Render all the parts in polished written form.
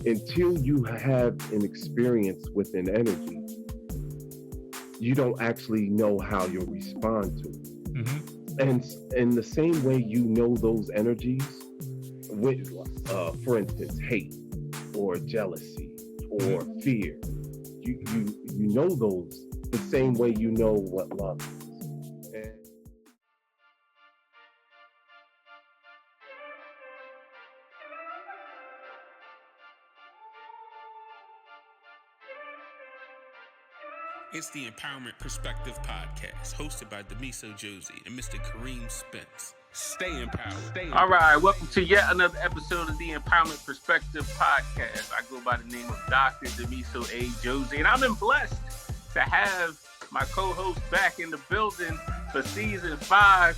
until you have an experience with an energy, you don't actually know how you'll respond to it. And in the same way, you know those energies with, for instance, hate or jealousy or fear. You know those the same way you know what love is. And It's the Empowerment Perspective Podcast, hosted by Demiso Josie and Mr. Kareem Spence. Stay empowered. All right, welcome to yet another episode of the Empowerment Perspective Podcast. I go by the name of Dr. Demiso A. Josie, and I've been blessed to have my co-host back in the building for season 5,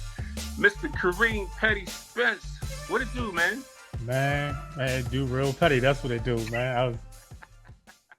Mr. Kareem Petty Spence. What it do, man? Man, do real petty. That's what they do, man.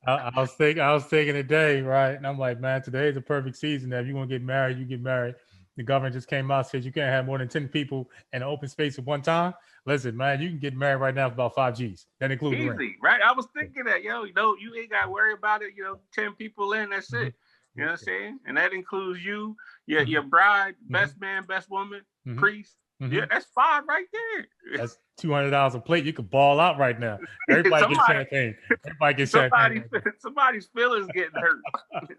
I was thinking today, right? And I'm like, man, today is a perfect season. That if you want to get married, you get married. The government just came out, said you can't have more than 10 people in an open space at one time. Listen, man, you can get married right now for about 5 G's. That includes the ring. Right? I was thinking that, you ain't got to worry about it. 10 people in, that's it. You know what I'm saying? And that includes you, your bride, best man, best woman, priest. Yeah, that's 5 right there. That's $200 a plate. You could ball out right now. Everybody gets champagne. Everybody gets champagne. Somebody's feelings getting hurt.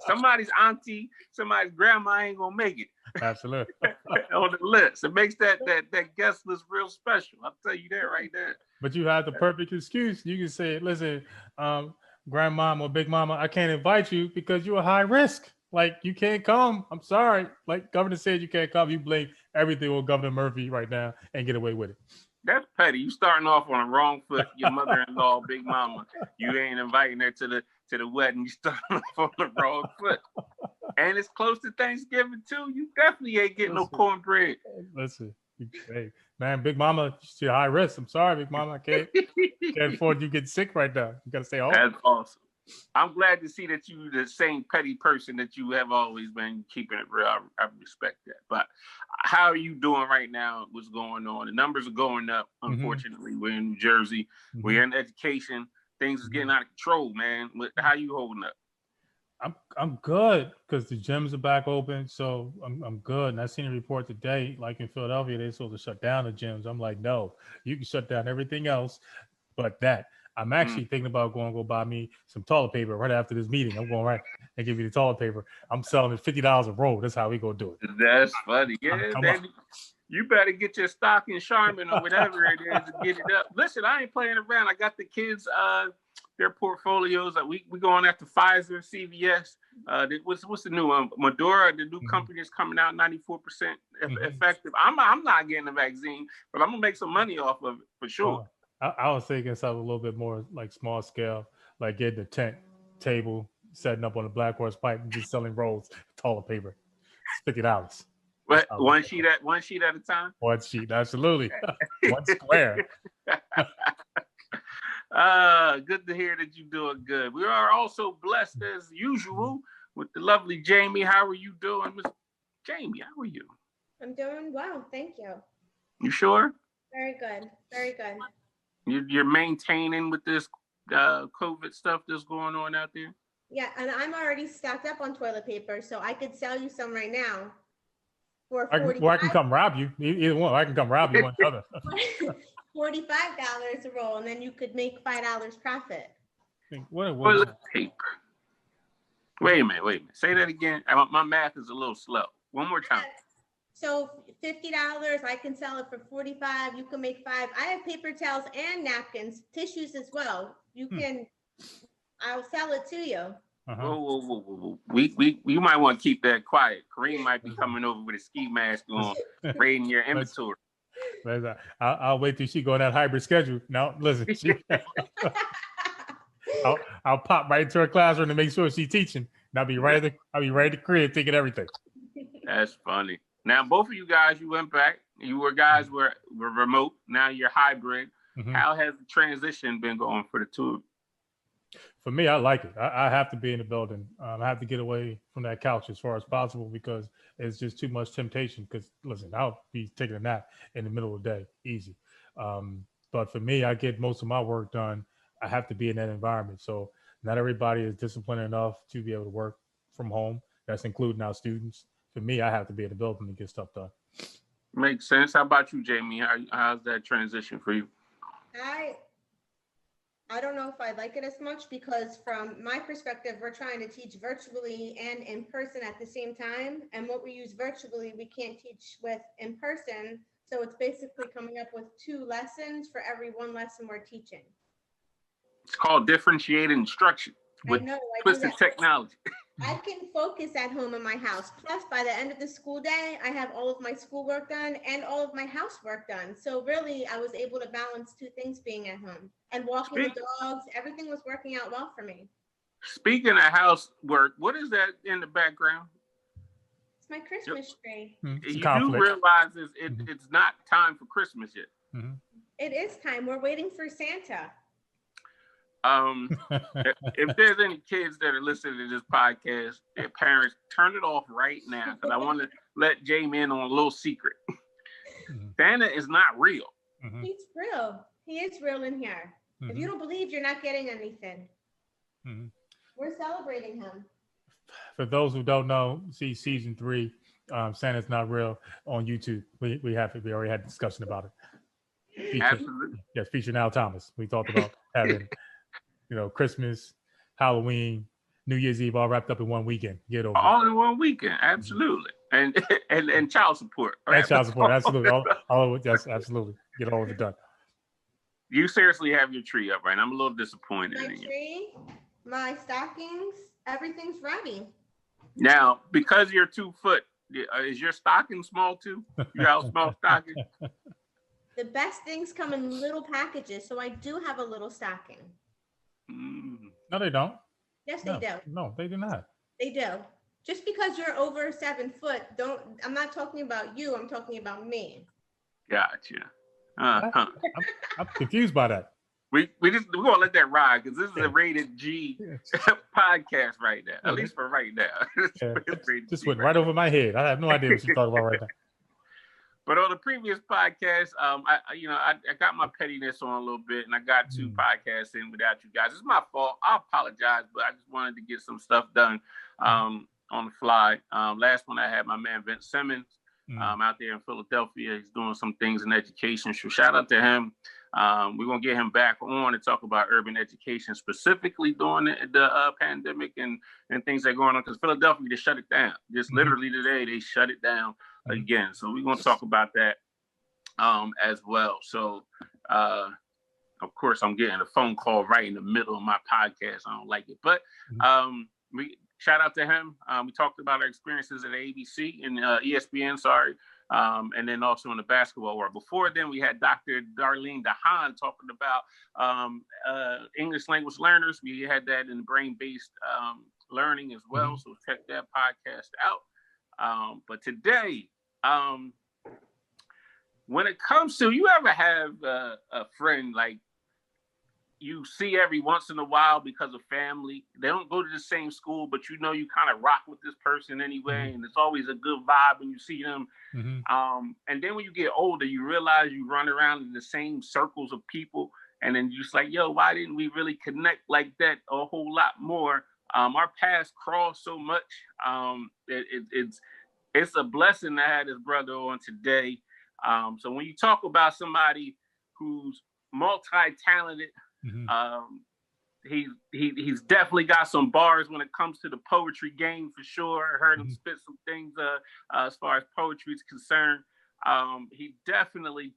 Somebody's auntie, somebody's grandma ain't gonna make it. Absolutely. On the list. It makes that guest list real special. I'll tell you that right there. But you have the perfect excuse. You can say, listen, grandmama or big mama, I can't invite you because you're a high risk. Like, you can't come. I'm sorry. Like, governor said you can't come. You blame everything on Governor Murphy right now and get away with it. That's petty. You starting off on the wrong foot. Your mother-in-law, big mama, you ain't inviting her to the wedding. You starting off on the wrong foot. And it's close to Thanksgiving too. You definitely ain't getting no cornbread. Listen, hey, man, big mama, she's high risk. I'm sorry, big mama. I can't afford you getting sick right now. You got to stay home. That's awesome. I'm glad to see that you the same petty person that you have always been, keeping it real. I respect that. But how are you doing right now? What's going on? The numbers are going up. Unfortunately, we're in New Jersey. We're in education. Things is getting out of control, man. How you holding up? I'm good because the gyms are back open, so I'm good. And I seen a report today, like in Philadelphia, they're supposed to shut down the gyms. I'm like, no, you can shut down everything else, but that. I'm actually thinking about going to go buy me some toilet paper right after this meeting. I'm going right and give you the toilet paper. I'm selling it $50 a roll. That's how we gonna do it. That's funny. Yeah, man, you better get your stock in Charmin or whatever it is to get it up. Listen, I ain't playing around. I got the kids, their portfolios. We going after Pfizer, CVS. What's the new one? Medora, the new company is coming out, 94% effective. I'm not getting the vaccine, but I'm gonna make some money off of it for sure. I was thinking something a little bit more like small scale, like getting a tent table, setting up on a black horse pipe and just selling rolls of toilet paper. $50. But one sheet at a time? One sheet, absolutely. One square. Good to hear that you're doing good. We are also blessed as usual with the lovely Jamie. How are you doing, Miss Jamie? How are you? I'm doing well, thank you. You sure? Very good, very good. You're maintaining with this COVID stuff that's going on out there? Yeah, and I'm already stocked up on toilet paper, so I could sell you some right now for $45. I can come rob you. Either one. I can come rob you, one or the other. $45 a roll, and then you could make $5 profit. Toilet paper. Wait a minute. Say that again. My math is a little slow. One more time. So $50, I can sell it for $45. You can make $5. I have paper towels and napkins, tissues as well. You can, I'll sell it to you. Whoa. We might want to keep that quiet. Kareem might be coming over with a ski mask on, raiding your inventory. I'll wait till she go on that hybrid schedule. Now, listen, I'll pop right into her classroom to make sure she's teaching. And I'll be right at the crib taking everything. That's funny. Now, both of you guys, you went back. You were guys were remote. Now you're hybrid. How has the transition been going for the two? For me, I like it. I have to be in the building. I have to get away from that couch as far as possible because it's just too much temptation. Because listen, I'll be taking a nap in the middle of the day, easy. But for me, I get most of my work done I have to be in that environment. So not everybody is disciplined enough to be able to work from home. That's including our students. For me, I have to be in the building to get stuff done. Makes sense. How about you, Jamie? How's that transition for you? I don't know if I like it as much because from my perspective, we're trying to teach virtually and in person at the same time. And what we use virtually, we can't teach with in person. So it's basically coming up with 2 lessons for every 1 lesson we're teaching. It's called differentiated instruction with twisted technology. I can focus at home in my house. Plus, by the end of the school day, I have all of my schoolwork done and all of my housework done. So really, I was able to balance 2 things being at home and walking the dogs. Everything was working out well for me. Speaking of housework, what is that in the background? It's my Christmas tree. You do realize it's not time for Christmas yet. Mm-hmm. It is time. We're waiting for Santa. If there's any kids that are listening to this podcast, their parents, turn it off right now because I want to let Jamie in on a little secret. Santa is not real. Mm-hmm. He's real. He is real in here. Mm-hmm. If you don't believe, you're not getting anything. Mm-hmm. We're celebrating him. For those who don't know, see season 3, Santa's Not Real on YouTube. We already had a discussion about it. Absolutely. Yes, featuring Al Thomas. We talked about having, Christmas, Halloween, New Year's Eve all wrapped up in one weekend. Get over all in one weekend, absolutely. And child support. And child support, absolutely. All of it, yes, absolutely. Get all of it done. You seriously have your tree up, right? I'm a little disappointed My in you. tree, my stockings, everything's ready. Now, because you're 2 foot, is your stocking small too? You got a small stocking? The best things come in little packages, so I do have a little stocking. No, they don't. Yes, they do. No, they do not. They do. Just because you're over 7 foot, I'm not talking about you, I'm talking about me. Gotcha. I'm confused by that. We're gonna let that ride because this is a rated G podcast right now. At least for right now. Just went right over my head. I have no idea what you're talking about right now. But on the previous podcast, I got my pettiness on a little bit, and I got 2 podcasts in without you guys. It's my fault. I apologize, but I just wanted to get some stuff done on the fly. Last one I had my man Vince Simmons out there in Philadelphia. He's doing some things in education. So shout out to him. We're gonna get him back on to talk about urban education, specifically during the pandemic and things that are going on. Because Philadelphia, they shut it down. Just literally today, they shut it down again. So we're gonna talk about that as well. So of course, I'm getting a phone call right in the middle of my podcast. I don't like it, but we shout out to him. We talked about our experiences at ABC and ESPN. Sorry. And then also in the basketball world. Before then, we had Dr. Darlene DeHaan talking about English language learners. We had that in brain-based learning as well. So check that podcast out. But today, when it comes to, you ever have a friend like you see every once in a while because of family? They don't go to the same school, but you kind of rock with this person anyway, and it's always a good vibe when you see them. And then when you get older, you realize you run around in the same circles of people, and then you're just like, yo, why didn't we really connect like that a whole lot more? Our paths cross so much. It's a blessing to have this brother on today. So when you talk about somebody who's multi-talented, he's definitely got some bars when it comes to the poetry game for sure. I heard him spit some things as far as poetry is concerned. He definitely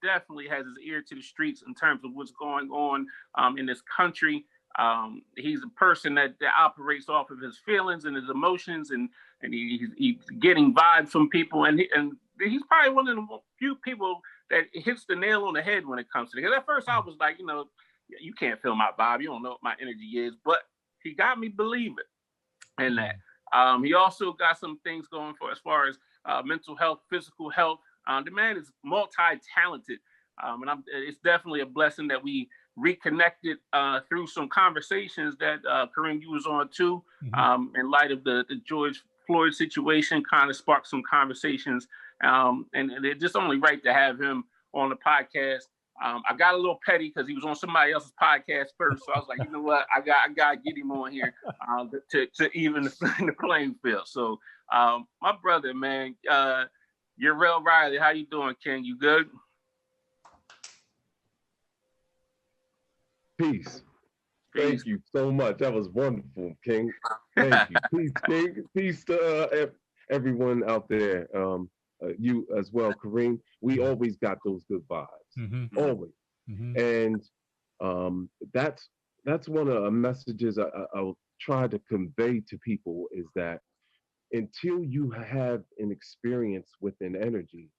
has his ear to the streets in terms of what's going on in this country. He's a person that operates off of his feelings and his emotions, and he's getting vibes from people, and he's probably one of the few people that hits the nail on the head when it comes to it. Because at first I was like, you can't feel my vibe. You don't know what my energy is. But he got me believing in that. He also got some things going for as far as mental health, physical health. The man is multi-talented. And it's definitely a blessing that we reconnected through some conversations that Kareem, you was on too. In light of the George Floyd situation, kind of sparked some conversations. And it's just only right to have him on the podcast. I got a little petty because he was on somebody else's podcast first. So I was like, you know what? I got to get him on here to even the playing field. So my brother, man, you're Real Riley. How you doing, King? You good? Peace. Thank you so much. That was wonderful, King. Thank you. Peace, King. Peace to everyone out there. You as well, Kareem. We always got those good vibes. Mm-hmm. Always. Mm-hmm. And that's one of the messages I'll try to convey to people is that until you have an experience with an energy,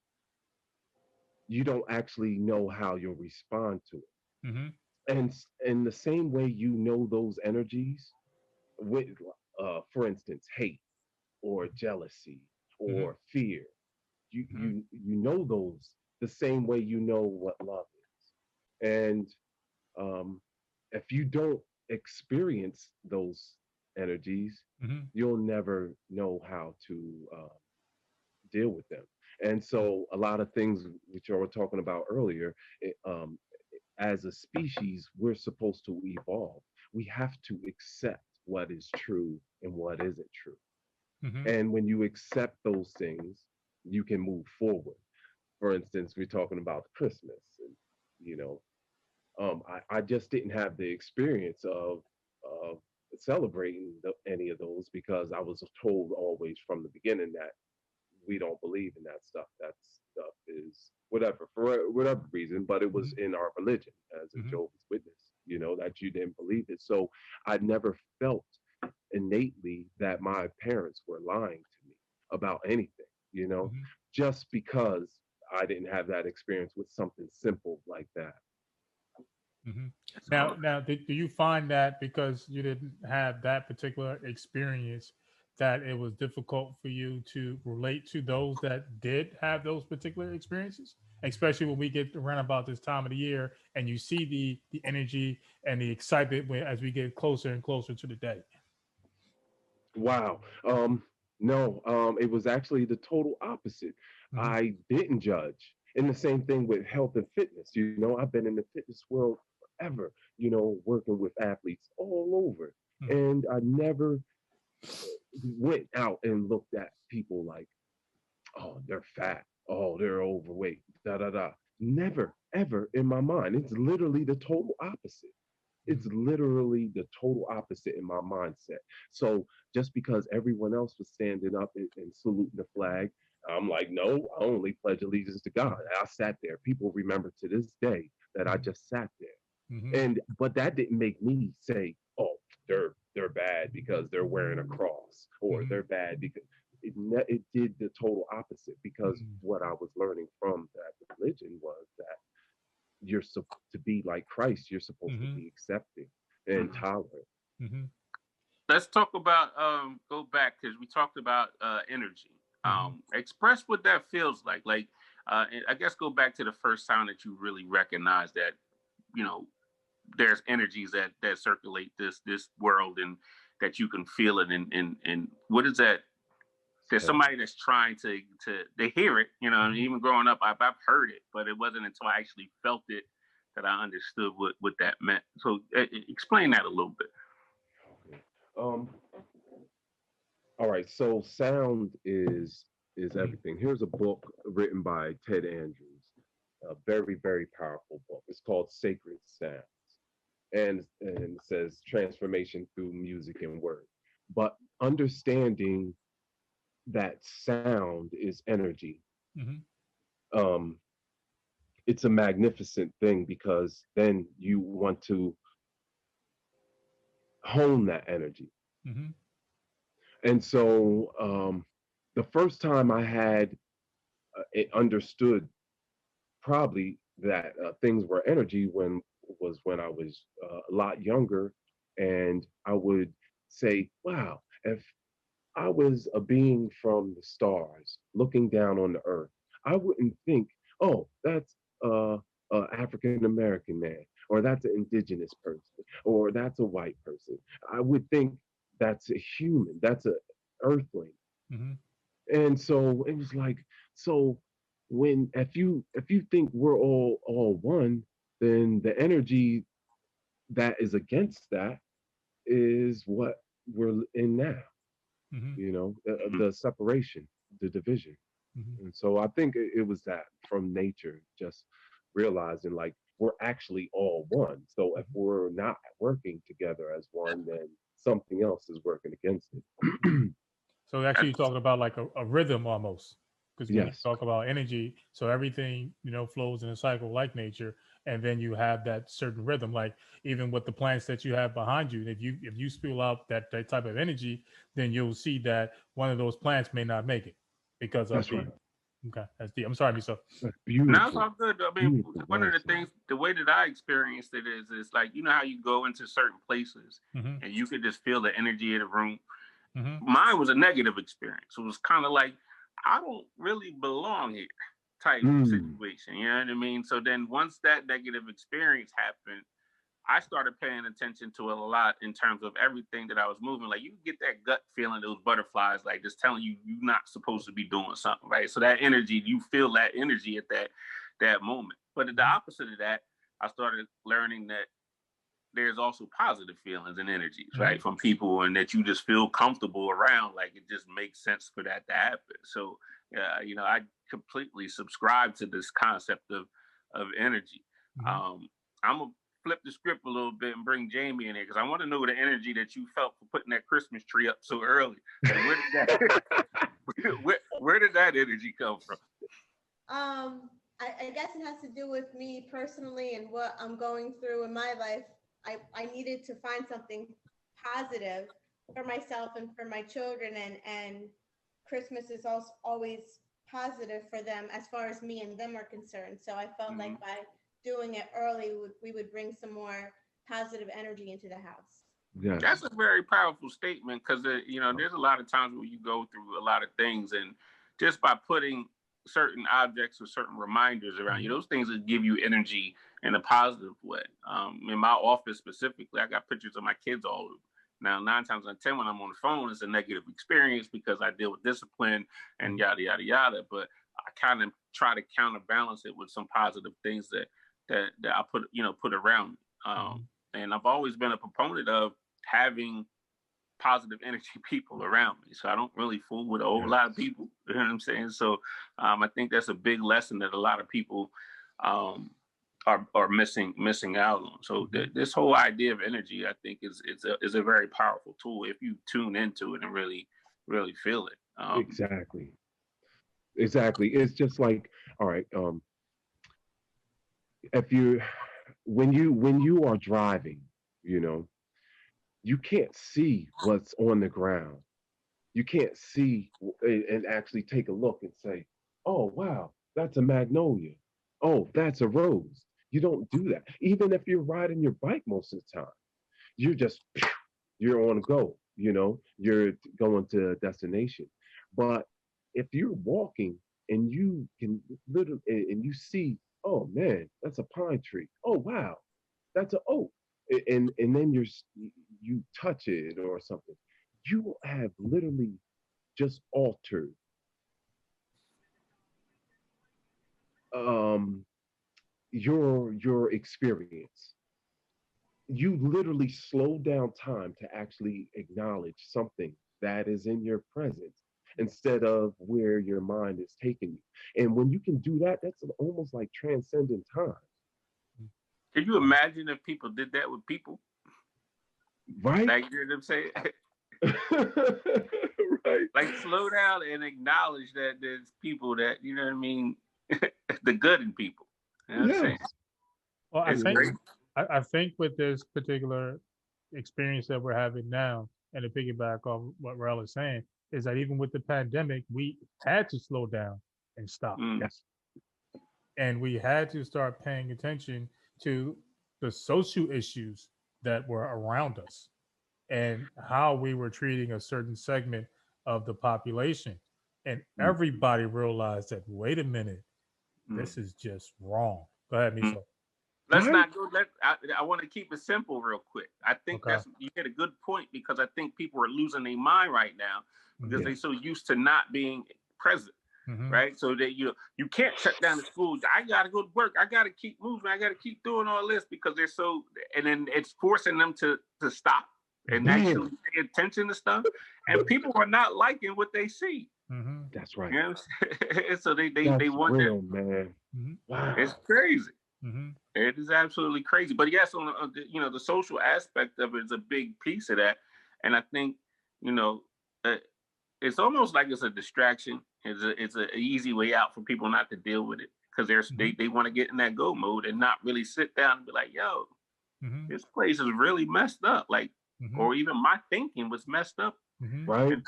you don't actually know how you'll respond to it. Mm-hmm. And in the same way you know those energies, with for instance, hate or jealousy or fear, you know those the same way you know what love is. And if you don't experience those energies, you'll never know how to deal with them. And so a lot of things which you were talking about earlier, as a species, we're supposed to evolve. We have to accept what is true and what isn't true. Mm-hmm. And when you accept those things, you can move forward. For instance, we're talking about Christmas, and you know, I just didn't have the experience of celebrating any of those because I was told always from the beginning that we don't believe in that stuff. That stuff is whatever for whatever reason, but it was in our religion as a Jehovah's Witness, you know, that you didn't believe it. So I never felt innately that my parents were lying to me about anything, you know, just because I didn't have that experience with something simple like that. Mm-hmm. Now, do you find that because you didn't have that particular experience, that it was difficult for you to relate to those that did have those particular experiences, especially when we get around about this time of the year and you see the energy and the excitement as we get closer and closer to the day? Wow. No, it was actually the total opposite. I didn't judge. And the same thing with health and fitness. You know, I've been in the fitness world forever, you know, working with athletes all over. And I never went out and looked at people like, oh, they're fat. Oh, they're overweight. Da da da. Never, ever in my mind. It's literally the total opposite. It's literally the total opposite in my mindset. So just because everyone else was standing up and saluting the flag, I'm like, no, I only pledge allegiance to God. I sat there. People remember to this day that I just sat there. And but that didn't make me say, oh, they're bad because they're wearing a cross, or they're bad because it did the total opposite, because what I was learning from that religion was that you're to be like Christ. You're supposed to be accepting and tolerant. Let's talk about go back, because we talked about energy. Express what that feels like. Like I guess go back to the first time that you really recognized that, you know, there's energies that circulate this world, and that you can feel it, and what is that? There's somebody that's trying to they hear it, you know. Even growing up, I've heard it, but it wasn't until I actually felt it that I understood what that meant. So explain that a little bit. All right. So sound is everything. Here's a book written by Ted Andrews, a very, very powerful book. It's called Sacred Sounds, and it says transformation through music and word. But understanding that sound is energy, it's a magnificent thing, because then you want to hone that energy. And so the first time I had it understood probably that things were energy when I was a lot younger, and I would say, wow, if I was a being from the stars looking down on the earth, I wouldn't think, oh, that's a African American man, or that's an indigenous person, or that's a white person. I would think that's a human, that's a earthling. And so it was like, so when if you think we're all one, then the energy that is against that is what we're in now. Hmm. You know, Mhm. the separation, the division. Hmm. And so I think it was that from nature, just realizing like we're actually all one. So if we're not working together as one, then something else is working against Hmm. it. So actually, you're talking about like a rhythm almost, because when you Yes, talk about energy, so everything flows in a cycle like nature, and then you have that certain rhythm. Like even with the plants that you have behind you, if you spill out that type of energy, then you'll see that one of those plants may not make it because of that's the. right. Okay, that's the. I'm sorry, Miso. That's Now it's beautiful, all good. I mean, beautiful. one Well of the said. things, the way that I experienced it is like, you know how you go into certain places Mm-hmm. and you could just feel the energy of the room. Mm-hmm. Mine was a negative experience. It was kind of like, I don't really belong here type Mm, situation. You know what I mean? So then once that negative experience happened, I started paying attention to it a lot in terms of everything that I was moving. Like you get that gut feeling, those butterflies, like just telling you you're not supposed to be doing something, right? So that energy, you feel that energy at that moment. But at the opposite of that, I started learning that there's also positive feelings and energies, Mm-hmm. right, from people, and that you just feel comfortable around. Like it just makes sense for that to happen. So, I completely subscribe to this concept of energy. Mm-hmm. I'm gonna flip the script a little bit and bring Jamie in here because I want to know the energy that you felt for putting that Christmas tree up so early. Like, where did that where did that energy come from? I guess it has to do with me personally and what I'm going through in my life. I needed to find something positive for myself and for my children, and Christmas is also always positive for them as far as me and them are concerned. So I felt Mhm. like by doing it early, we would bring some more positive energy into the house. yes. That's a very powerful statement because there's a lot of times where you go through a lot of things, and just by putting certain objects or certain reminders around you, Mm-hmm. those things that give you energy in a positive way. In my office specifically, I got pictures of my kids all over. Now, 9 times out of 10, when I'm on the phone, it's a negative experience because I deal with discipline and yada yada yada. But I kind of try to counterbalance it with some positive things that I put around me. Mm-hmm. And I've always been a proponent of having positive energy people around me. So I don't really fool with a whole lot of Yes. people. You know what I'm saying? So I think that's a big lesson that a lot of people um, are missing out on. So this whole idea of energy, I think, is a very powerful tool if you tune into it and really feel it. Exactly. Exactly. It's just like, all right, if you when you are driving, you know, you can't see what's on the ground. You can't see and actually take a look and say, "Oh, wow, that's a magnolia. Oh, that's a rose." You don't do that. Even if you're riding your bike most of the time, you're just you're on go. You know, you're going to a destination. But if you're walking and you can literally and you see, oh man, that's a pine tree. Oh wow, that's an oak. And then you touch it or something. You have literally just altered um your experience. You literally slow down time to actually acknowledge something that is in your presence instead of where your mind is taking you. And when you can do that, that's almost like transcendent time, Can you imagine if people did that with people? right? Like, you know what I'm saying? Right. Like slow down and acknowledge that there's people that, you know what I mean, the good in people. You know what I'm saying? Yes. Well, I It's think great. And I think with this particular experience that we're having now, and to piggyback off what Raul is saying, is that even with the pandemic, we had to slow down and stop, Mm. yes, and we had to start paying attention to the social issues that were around us and how we were treating a certain segment of the population. And mm, everybody realized that, wait a minute, Mm. this is just wrong. Go ahead, Mm. Miso. Let's right. not go. I want to keep it simple real quick. I think Okay. you hit a good point because I think people are losing their mind right now because Mm-hmm. they're Yes. so used to not being present. right? So that you can't shut down the schools. I got to go to work. I got to keep moving. I got to keep doing all this because they're so, and then it's forcing them to stop and actually pay attention to stuff. And people are not liking what they see. That's right. You know what I'm saying? So they want real, that. Man. Wow. It's crazy. It is absolutely crazy. But yes, on the social aspect of it is a big piece of that. And I think, it's almost like it's a distraction. It's an easy way out for people not to deal with it because they want to get in that go mode and not really sit down and be like, yo, this place is really messed up. Like, or even my thinking was messed up. Right. And,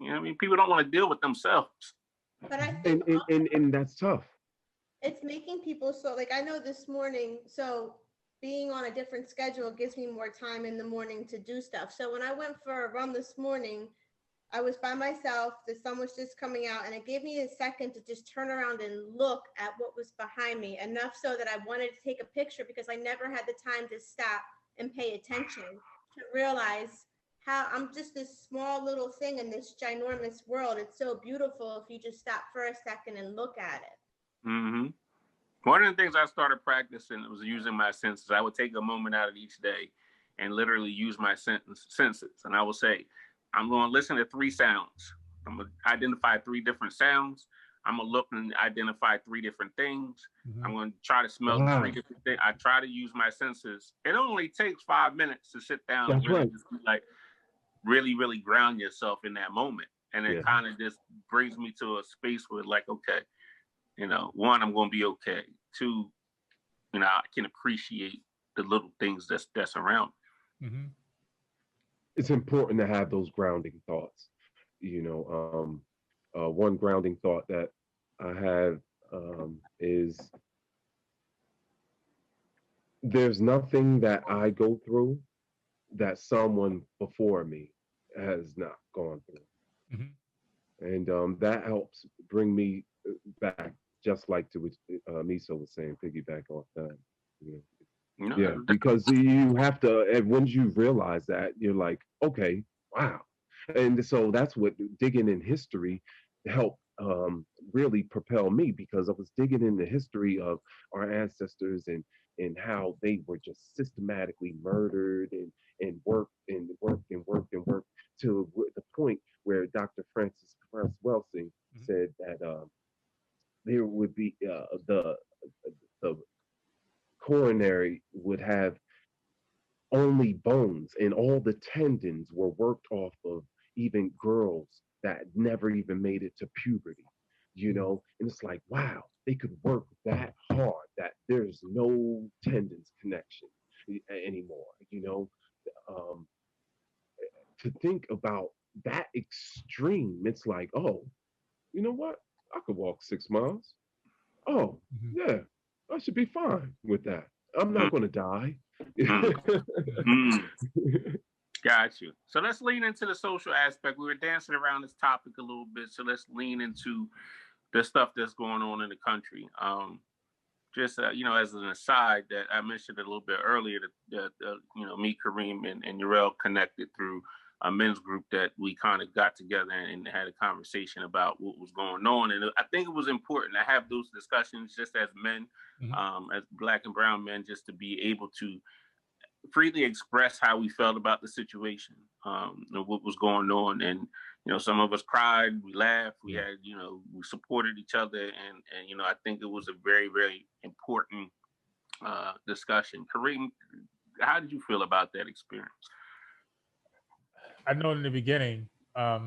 you know what I mean? People don't want to deal with themselves. But I think and that's tough. It's making people so, like, I know this morning, so being on a different schedule gives me more time in the morning to do stuff. So when I went for a run this morning, I was by myself, the sun was just coming out, and it gave me a second to just turn around and look at what was behind me, enough so that I wanted to take a picture because I never had the time to stop and pay attention to realize how I'm just this small little thing in this ginormous world. It's so beautiful if you just stop for a second and look at it. One of the things I started practicing was using my senses. I would take a moment out of each day and literally use my senses. And I will say, I'm going to listen to 3 sounds. I'm going to identify 3 different sounds. I'm going to look and identify 3 different things. I'm going to try to smell 3 different things. I try to use my senses. It only takes 5 minutes to sit down and really just be like, really, really ground yourself in that moment. And it kind of just brings me to a space where like, okay, 1, I'm going to be okay. 2, I can appreciate the little things that's around. It's important to have those grounding thoughts. One grounding thought that I have is there's nothing that I go through that someone before me has not gone through. And that helps bring me back, just like to what Miso was saying, piggyback off that. Because you have to, and once you realize that, you're like, okay, wow. And so that's what digging in history helped really propel me, because I was digging in the history of our ancestors and how they were just systematically murdered and worked and worked and worked and worked to the point where Dr. Francis Welsing said that there would be the coronary would have only bones, and all the tendons were worked off of even girls that never even made it to puberty, and it's like, wow, they could work that hard that there's no tendons connection anymore, to think about that extreme. It's like, oh, you know what, I could walk 6 miles. Oh, yeah, I should be fine with that. I'm not going to die. Got you. So let's lean into the social aspect. We were dancing around this topic a little bit, so let's lean into the stuff that's going on in the country. Just as an aside, that I mentioned a little bit earlier, that me, Kareem, and Urel connected through a men's group that we kind of got together and had a conversation about what was going on. And I think it was important to have those discussions just as men, as Black and brown men, just to be able to freely express how we felt about the situation, what was going on. And, some of us cried, we laughed, we had, we supported each other. And I think it was a very, very important discussion. Kareem, how did you feel about that experience? I know in the beginning, I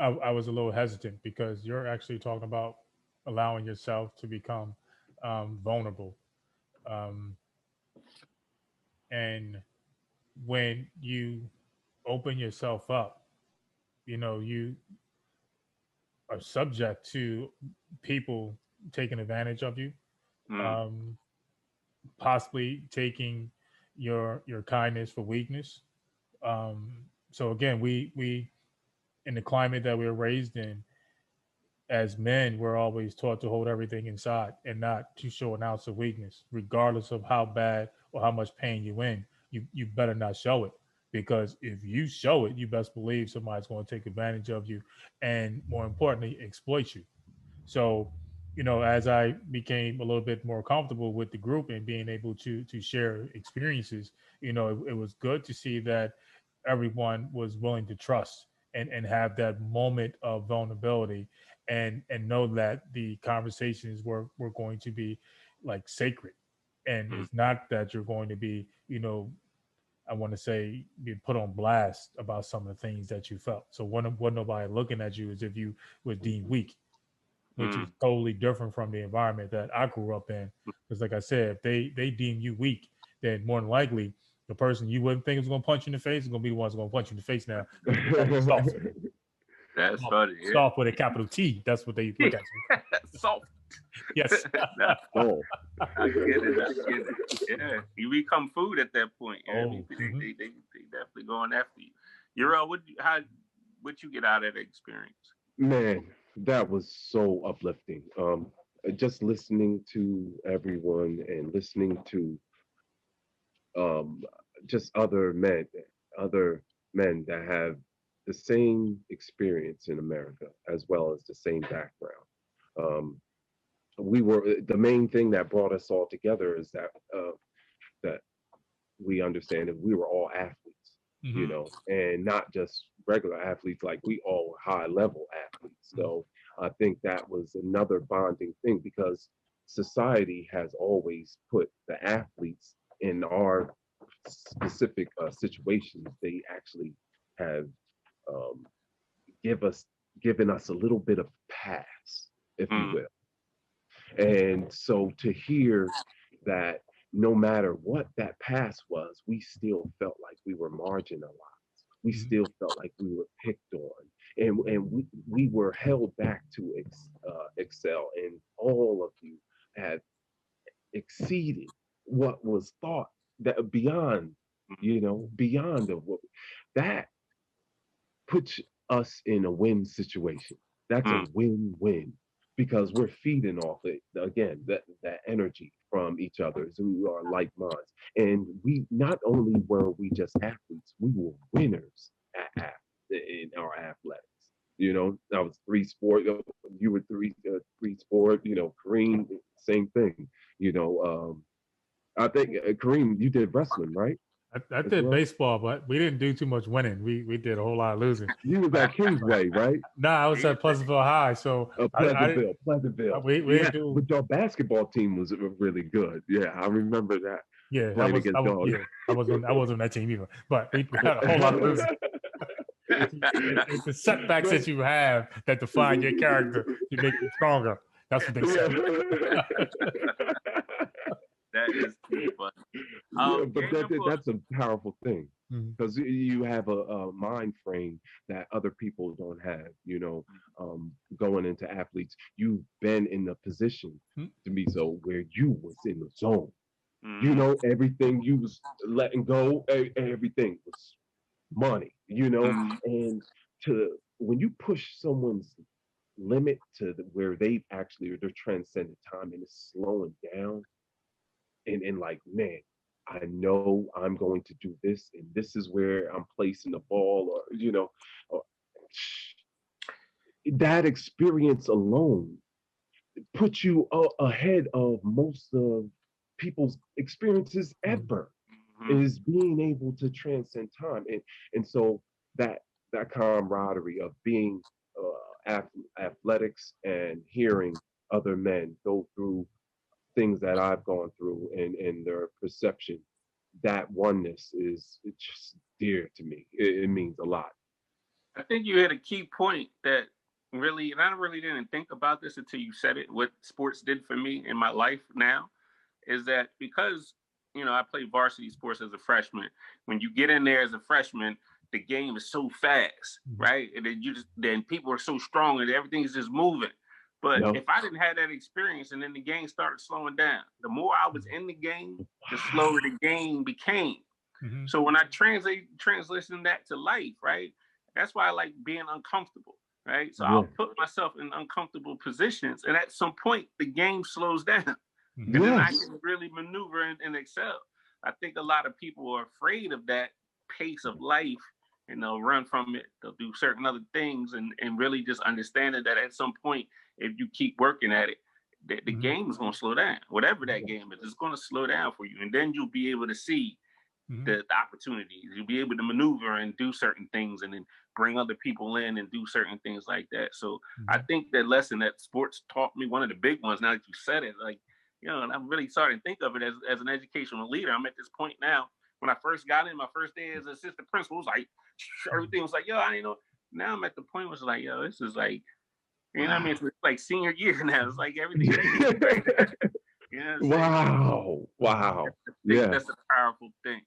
was a little hesitant because you're actually talking about allowing yourself to become vulnerable. And when you open yourself up, you are subject to people taking advantage of you, possibly taking your kindness for weakness. So again, we in the climate that we were raised in, as men, we're always taught to hold everything inside and not to show an ounce of weakness, regardless of how bad or how much pain you're in. You better not show it, because if you show it, you best believe somebody's going to take advantage of you and, more importantly, exploit you. So, as I became a little bit more comfortable with the group and being able to share experiences, it was good to see that everyone was willing to trust and have that moment of vulnerability and know that the conversations were going to be like sacred. And it's not that you're going to be, I want to say, being put on blast about some of the things that you felt. So wasn't nobody looking at you as if you was deemed weak, which is totally different from the environment that I grew up in. Because like I said, if they deem you weak, then more than likely the person you wouldn't think was going to punch you in the face is going to be the ones going to punch you in the face now. Soft. That's funny. Yeah. Soft with a capital T. That's what they look at you. Soft. Yes. Oh. I get it. Yeah. You become food at that point. Oh. They definitely going after you. Uriel, what you get out of that experience? Man, that was so uplifting. Just listening to everyone and listening to just other men that have the same experience in America as well as the same background. The main thing that brought us all together is that we understand that we were all athletes, and not just regular athletes, like we all were high level athletes. So I think that was another bonding thing, because society has always put the athletes in our specific situations. They actually have um, given us a little bit of pass, if you will. And so to hear that no matter what that past was, we still felt like we were marginalized. We still felt like we were picked on, and we were held back to excel. And all of you have exceeded what was thought, that beyond, beyond of what that puts us in a win situation. That's a win-win, because we're feeding off it again, that energy from each other who are like minds. And we not only were we just athletes, we were winners in our athletics. I was three sport. You were three sport. Kareem, same thing. I think Kareem, you did wrestling, right? I did baseball, but we didn't do too much winning. We did a whole lot of losing. You was at Kingsway, right? No, I was at Pleasantville High. So Pleasantville. We didn't do. But your basketball team was really good. Yeah, I remember that. Yeah, I wasn't on that team either. But we had a whole lot of losing. It's the setbacks that you have that define your character to make you stronger. That's what they say. That is too funny. But that's a powerful thing, because you have a mind frame that other people don't have. Going into athletes, you've been in the position to be so where you was in the zone. Everything you was letting go, everything was money. And when you push someone's limit to where they're transcending time and it's slowing down. And like, man, I know I'm going to do this, and this is where I'm placing the ball, or that experience alone puts you ahead of most of people's experiences ever, is being able to transcend time. And so that camaraderie of being athletics and hearing other men go through things that I've gone through and their perception, that oneness is just dear to me. It means a lot. I think you had a key point that really, and I really didn't think about this until you said it, what sports did for me in my life now, is that because, I played varsity sports as a freshman. When you get in there as a freshman, the game is so fast, right? And then people are so strong and everything's just moving. But if I didn't have that experience and then the game started slowing down, the more I was in the game, the slower the game became. So when I translation that to life, right? That's why I like being uncomfortable, right? So I'll put myself in uncomfortable positions, and at some point the game slows down. And then I can really maneuver and excel. I think a lot of people are afraid of that pace of life, and they'll run from it. They'll do certain other things, and really just understanding that at some point, if you keep working at it, the game is going to slow down. Whatever that game is, it's going to slow down for you, and then you'll be able to see the opportunities. You'll be able to maneuver and do certain things, and then bring other people in and do certain things like that. So I think that lesson that sports taught me, one of the big ones, now that you said it, like, you know, and I'm really starting to think of it as an educational leader. I'm at this point now. When I first got in, my first day as assistant principal, was like, everything was like, yo, I didn't know. Now I'm at the point where it's like, yo, this is like, you know what I mean? It's like senior year now. It's like everything. You know what I'm Wow. That's a powerful thing.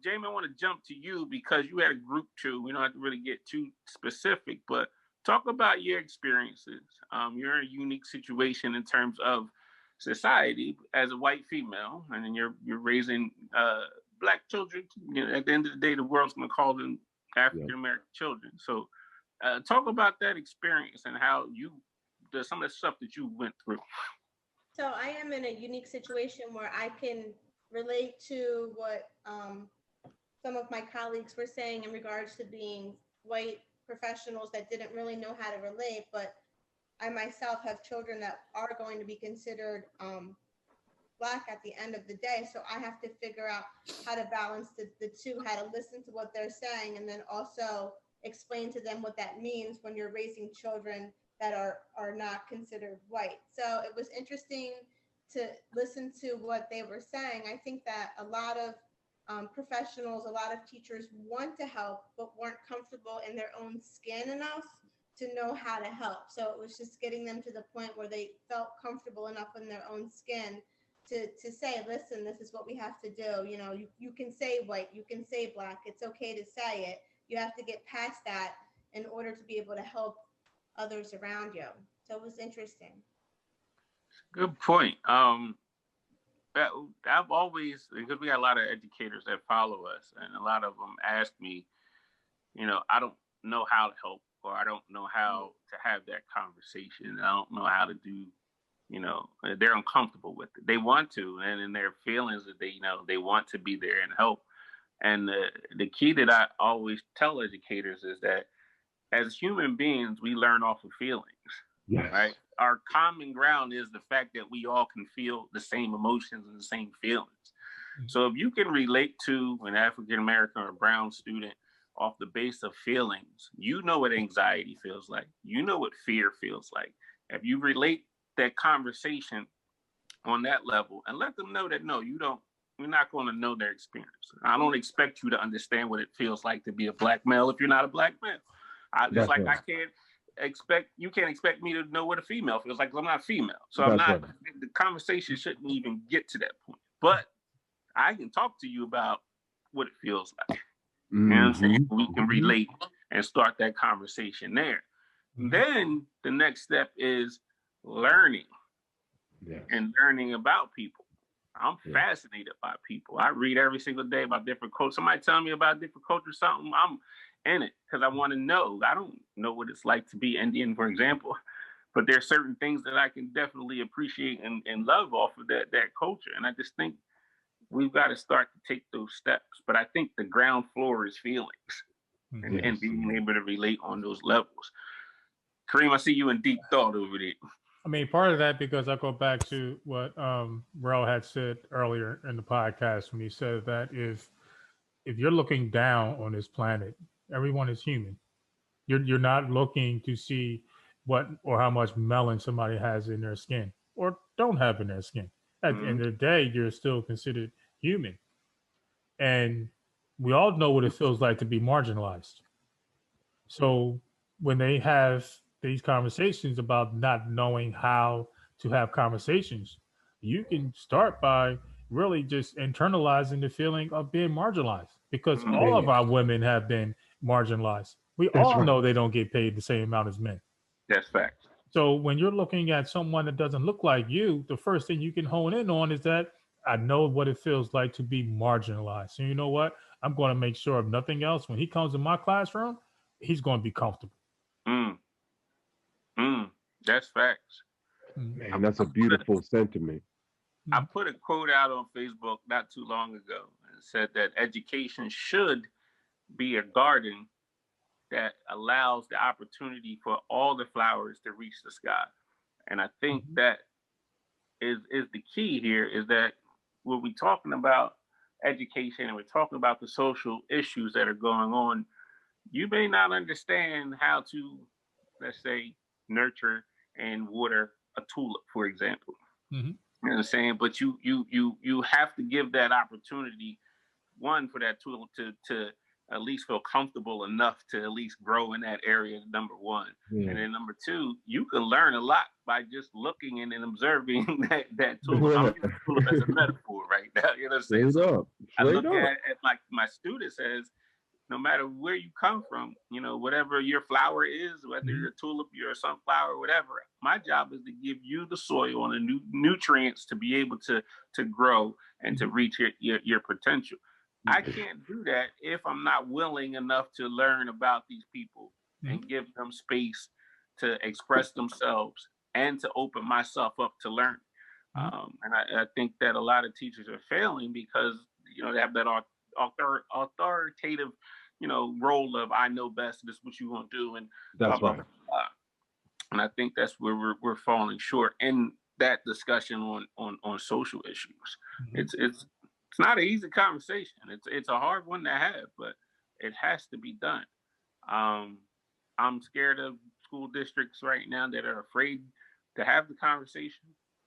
Jamie, I want to jump to you because you had a group too. We don't have to really get too specific, but talk about your experiences. You're in a unique situation in terms of society as a white female, and then you're raising Black children. You know, at the end of the day, the world's going to call them African American children. So, talk about that experience and how some of the stuff that you went through. So I am in a unique situation where I can relate to what some of my colleagues were saying in regards to being white professionals that didn't really know how to relate, but I myself have children that are going to be considered Black at the end of the day. So I have to figure out how to balance the two, how to listen to what they're saying, and then also explain to them what that means when you're raising children that are not considered white. So it was interesting to listen to what they were saying. I think that a lot of professionals, a lot of teachers want to help, but weren't comfortable in their own skin enough to know how to help. So it was just getting them to the point where they felt comfortable enough in their own skin to say, listen, this is what we have to do. You know, you can say white, you can say Black. It's okay to say it. You have to get past that in order to be able to help others around you. So it was interesting. Good point. I've always, because we got a lot of educators that follow us, and a lot of them ask me, you know, I don't know how to help, or I don't know how to have that conversation. I don't know how to do, you know, they're uncomfortable with it. They want to, and in their feelings that they want to be there and help. And the key that I always tell educators is that as human beings, we learn off of feelings, right? Our common ground is the fact that we all can feel the same emotions and the same feelings. So if you can relate to an African American or brown student off the base of feelings, you know what anxiety feels like. You know what fear feels like. If you relate that conversation on that level and let them know that, no, you're not going to know their experience. I don't expect you to understand what it feels like to be a Black male if you're not a Black male. I can't expect me to know what a female feels like, 'cause I'm not female. So the conversation shouldn't even get to that point. But I can talk to you about what it feels like. You know what I'm saying? We can relate and start that conversation there. Then the next step is learning and learning about people. I'm fascinated by people. I read every single day about different cultures. Somebody tell me about different cultures, something, I'm in it because I want to know. I don't know what it's like to be Indian, for example, but there's certain things that I can definitely appreciate and love off of that culture. And I just think we've got to start to take those steps. But I think the ground floor is feelings and being able to relate on those levels. Kareem, I see you in deep thought over there. I mean, part of that, because I go back to what Rel had said earlier in the podcast when he said that if you're looking down on this planet, everyone is human. You're not looking to see what or how much melanin somebody has in their skin or don't have in their skin. At the end of the day, you're still considered human. And we all know what it feels like to be marginalized. So when they have these conversations about not knowing how to have conversations, you can start by really just internalizing the feeling of being marginalized, because all of our women have been marginalized. We all know they don't get paid the same amount as men. That's fact. So when you're looking at someone that doesn't look like you, the first thing you can hone in on is that I know what it feels like to be marginalized. So you know what? I'm going to make sure, if nothing else, when he comes in my classroom, he's going to be comfortable. That's facts. Man, that's a beautiful sentiment. I put a quote out on Facebook not too long ago, and said that education should be a garden that allows the opportunity for all the flowers to reach the sky. And I think that is the key here, is that when we're talking about education and we're talking about the social issues that are going on, you may not understand how to, let's say, nurture and water a tulip, for example. Mm-hmm. You know what I'm saying? But you have to give that opportunity, one, for that tulip to at least feel comfortable enough to at least grow in that area, number one. Yeah. And then number two, you can learn a lot by just looking and observing that tulip. I'm using tulip as a metaphor right now. You know what I'm saying? So I look at like my students as, no matter where you come from, you know, whatever your flower is, whether you're a tulip, you're a sunflower, whatever, my job is to give you the soil and the nutrients to be able to grow and to reach your potential. I can't do that if I'm not willing enough to learn about these people and give them space to express themselves and to open myself up to learn. And I think that a lot of teachers are failing because, you know, they have that authoritative, you know, role of, I know best, this is what you want to do, and that's blah, blah, blah. And I think that's where we're falling short in that discussion on social issues. It's not an easy conversation. It's a hard one to have, but it has to be done. I'm scared of school districts right now that are afraid to have the conversation.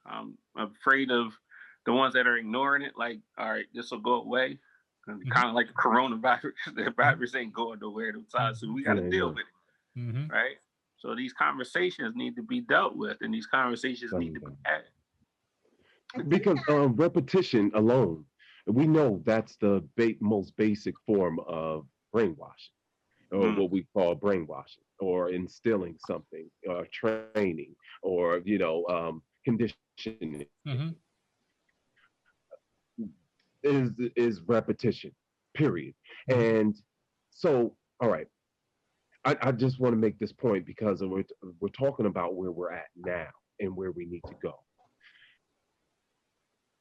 I'm afraid of the ones that are ignoring it, like, all right, this will go away. Kind of like the coronavirus. The virus ain't going nowhere inside, so we got to deal with it, right? So these conversations need to be dealt with, and these conversations need to be had. Because repetition alone, we know that's the most basic form of brainwashing, or what we call brainwashing, or instilling something, or training, or, you know, conditioning. Is repetition, period. And so, all right, I just want to make this point because we're talking about where we're at now and where we need to go.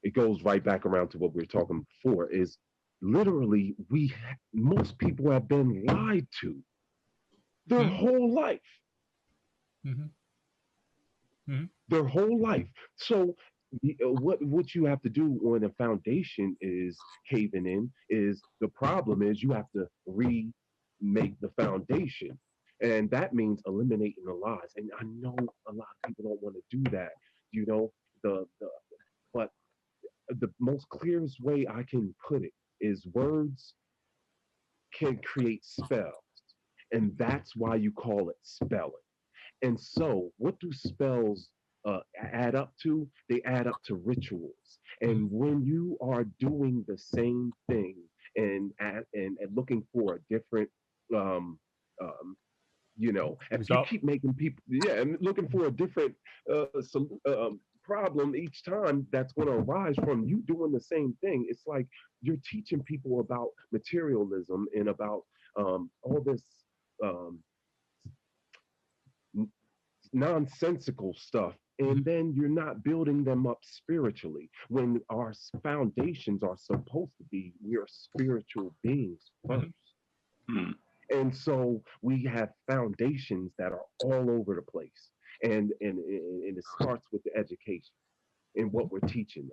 It goes right back around to what we were talking before, is literally most people have been lied to their whole life. Their whole life. So what you have to do when a foundation is caving in is, the problem is you have to remake the foundation. And that means eliminating the lies. And I know a lot of people don't want to do that, you know, but the most clearest way I can put it is, words can create spells. And that's why you call it spelling. And so what do spells add up to? They add up to rituals. And when you are doing the same thing and looking for a different, you know, if you keep making people, and looking for a different problem each time that's going to arise from you doing the same thing, it's like you're teaching people about materialism and about all this nonsensical stuff, and then you're not building them up spiritually, when our foundations are supposed to be, we are spiritual beings first. And so we have foundations that are all over the place, and it starts with the education and what we're teaching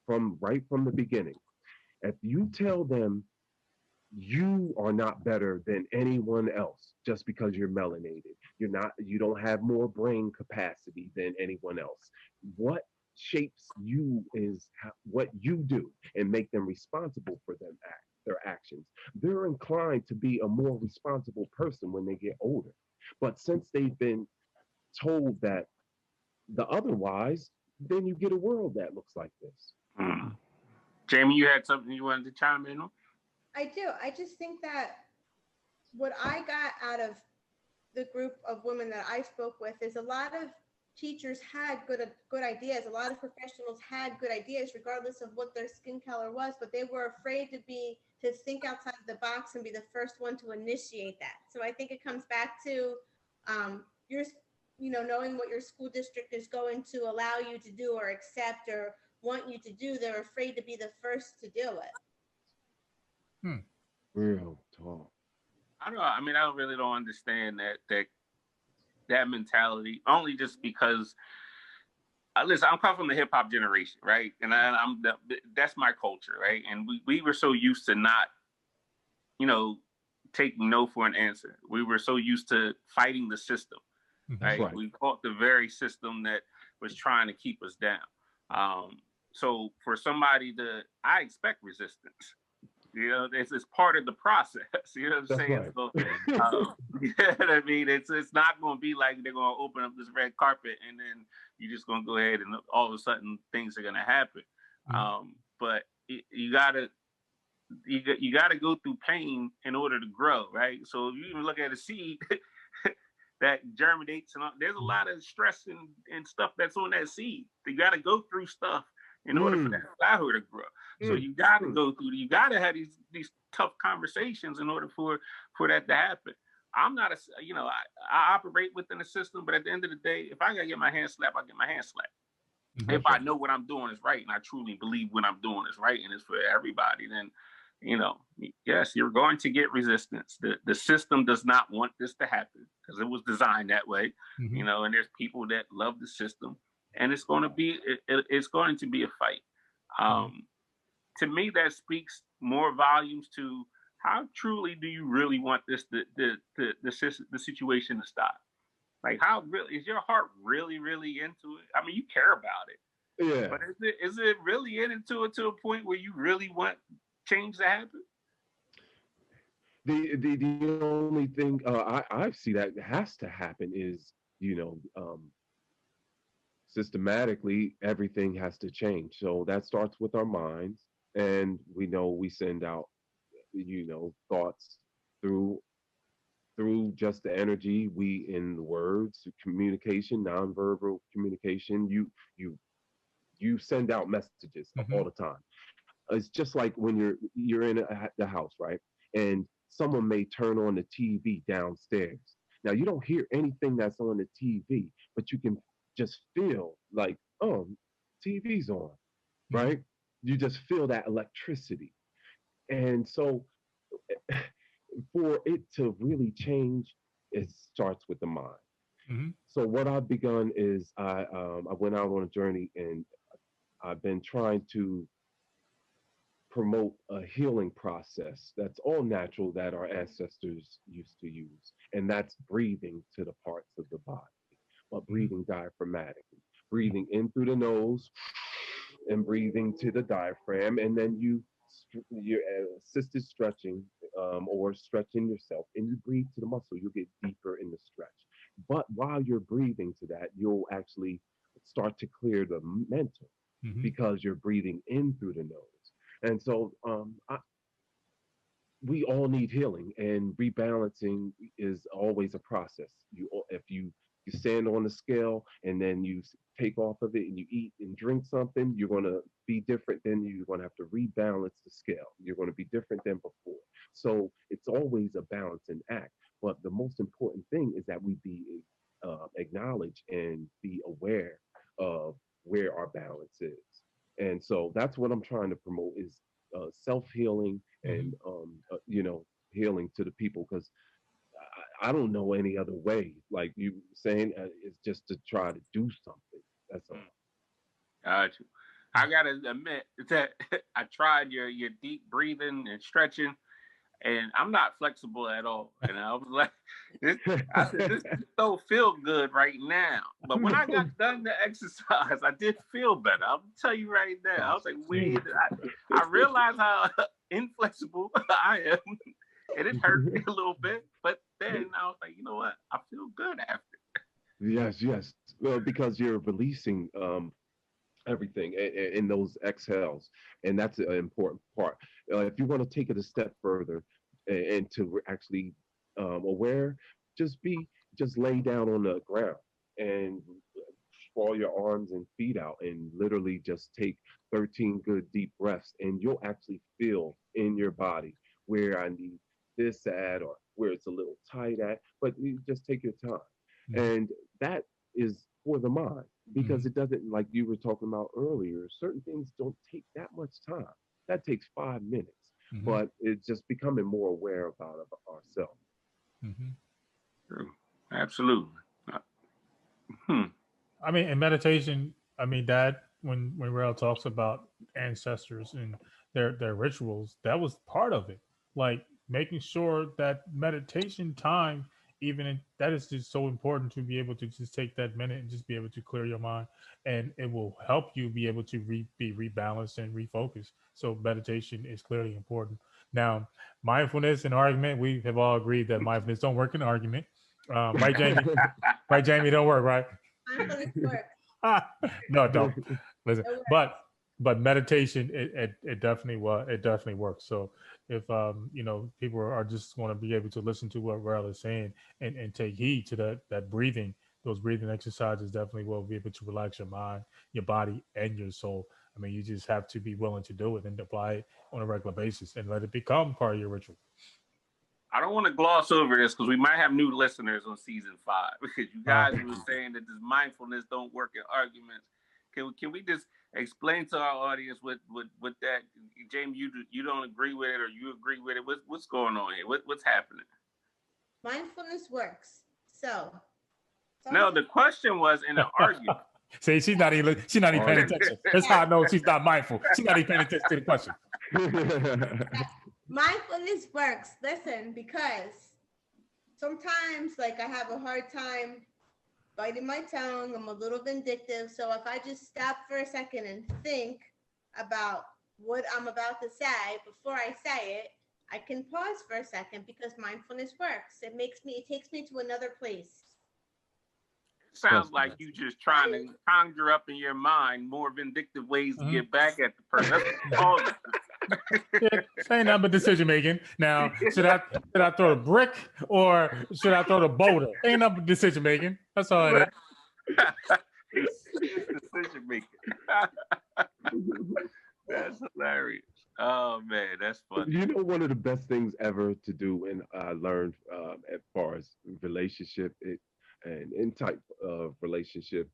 them right from the beginning. If you tell them you are not better than anyone else just because you're melanated, you don't have more brain capacity than anyone else, what shapes you is what you do, and make them responsible for their actions. They're inclined to be a more responsible person when they get older. But since they've been told that the otherwise, then you get a world that looks like this. Jamie, you had something you wanted to chime in on? I do. I just think that what I got out of the group of women that I spoke with is, a lot of teachers had good ideas. A lot of professionals had good ideas, regardless of what their skin color was, but they were afraid to think outside of the box and be the first one to initiate that. So I think it comes back to knowing what your school district is going to allow you to do or accept or want you to do. They're afraid to be the first to do it. Real talk. I don't know. I mean, I don't understand that mentality. Only just because, listen, I'm coming from the hip hop generation, right? And that's my culture, right? And we were so used to not, taking no for an answer. We were so used to fighting the system, right? We fought the very system that was trying to keep us down. So for somebody I expect resistance. It's part of the process. You know what I'm saying? Right. So, you know what I mean? It's not going to be like they're going to open up this red carpet and then you're just going to go ahead and all of a sudden things are going to happen. But you gotta go through pain in order to grow, right? So if you even look at a seed that germinates, and there's a lot of stress and stuff that's on that seed. You got to go through stuff in order for that flower to grow. So you got to go through. You got to have these tough conversations in order for that to happen. I'm not I operate within a system, but at the end of the day, if I gotta get my hand slapped, I get my hand slapped. If I know what I'm doing is right and I truly believe what I'm doing is right and it's for everybody, then yes, you're going to get resistance. The system does not want this to happen because it was designed that way, and there's people that love the system, and it's going to be a fight. To me, that speaks more volumes to how truly do you really want the situation to stop? Like, how really is your heart really into it? I mean, you care about it, Yeah. but is it really into it to a point where you really want change to happen? The only thing I see that has to happen is systematically everything has to change. So that starts with our minds, and we send out thoughts through just the energy, we in the words, communication, nonverbal communication. You send out messages all the time. It's just like when you're in the house, right? And someone may turn on the TV downstairs. Now you don't hear anything that's on the TV, but you can just feel like, oh, TV's on, right? You just feel that electricity. And so for it to really change, it starts with the mind. So what I've begun is I went out on a journey and I've been trying to promote a healing process that's all natural that our ancestors used to use. And that's breathing to the parts of the body, but breathing diaphragmatically, breathing in through the nose and breathing to the diaphragm. And then your assisted stretching or stretching yourself and you breathe to the muscle, you'll get deeper in the stretch. But while you're breathing to that, you'll actually start to clear the mental because you're breathing in through the nose. And so we all need healing, and rebalancing is always a process. If you stand on the scale and then you take off of it and you eat and drink something, you're going to be different. Then you're going to have to rebalance the scale. You're going to be different than before. So it's always a balancing act. But the most important thing is that we be acknowledge and be aware of where our balance is. And so that's what I'm trying to promote is self-healing and healing to the people, because I don't know any other way. Like you saying, it's just to try to do something. That's all. Got you. I gotta admit that I tried your deep breathing and stretching, and I'm not flexible at all. And I was like, this don't feel good right now. But when I got done the exercise, I did feel better. I'll tell you right now. I was like, wait, I realized how inflexible I am. And it hurt me a little bit. But then I was like, you know what? I feel good after. Yes. Well, because you're releasing everything in those exhales, and that's an important part. If you want to take it a step further and to actually aware, just lay down on the ground and sprawl your arms and feet out and literally just take 13 good deep breaths, and you'll actually feel in your body where I need this at or where it's a little tight at, but you just take your time. And that is for the mind, because it doesn't, like you were talking about earlier, certain things don't take that much time. That takes 5 minutes. but it's just becoming more aware about ourselves. True. Absolutely. I mean, in meditation, I mean that when Rail talks about ancestors and their rituals, that was part of it. Like making sure that meditation time, that is just so important to be able to just take that minute and just be able to clear your mind, and it will help you be able to be rebalanced and refocus. So meditation is clearly important. Now, mindfulness and argument, we have all agreed that mindfulness don't work in argument, right, Jamie? Right, Jamie, don't work, right? Mindfulness works. No, don't listen. But meditation, it definitely works. So if people are just going to be able to listen to what Rail is saying and take heed to that breathing, those breathing exercises definitely will be able to relax your mind, your body, and your soul. I mean, you just have to be willing to do it and apply it on a regular basis and let it become part of your ritual. I don't want to gloss over this because we might have new listeners on season 5 because you guys were saying that this mindfulness don't work in arguments. Can we just explain to our audience what that, James, you don't agree with it or you agree with it? What's going on here? What's happening? Mindfulness works. So no, the question was in an argument. See, she's not even paying attention. That's how I know she's not mindful. She's not even paying attention to the question. Mindfulness works. Listen, because sometimes like I have a hard time biting my tongue. I'm a little vindictive. So if I just stop for a second and think about what I'm about to say before I say it, I can pause for a second because mindfulness works. It takes me to another place. Sounds like you just trying to conjure up in your mind more vindictive ways to get back at the person. Ain't nothing but decision making. Now, should I throw the brick or should I throw the boulder? Ain't nothing but decision making. That's all it is. Decision making. That's hilarious. Oh man, that's funny. You know, one of the best things ever to do, and I learned as far as relationship and in type of relationship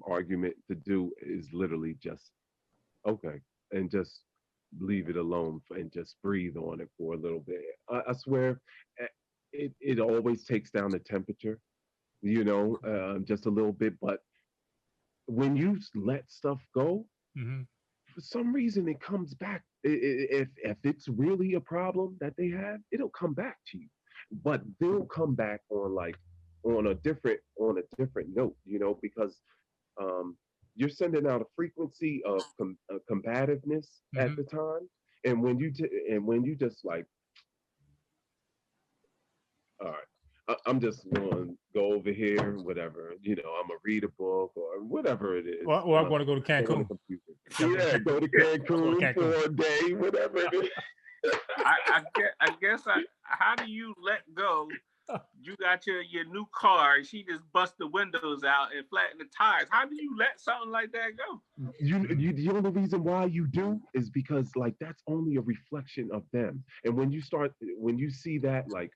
argument to do is literally just okay and just leave it alone and just breathe on it for a little bit. I swear, it always takes down the temperature, just a little bit. But when you let stuff go, for some reason it comes back. If it's really a problem that they have, it'll come back to you. But they'll come back on a different note, because you're sending out a frequency of combativeness at the time, and when you just like, all right, I'm just going to go over here, whatever, I'm gonna read a book or whatever it is. Or I'm going to go to Cancun. Yeah, go to Cancun for a day, whatever it is. I guess how do you let go? You got your new car, she just bust the windows out and flatten the tires. How do you let something like that go? The only reason why you do is because like that's only a reflection of them. And when you see that, like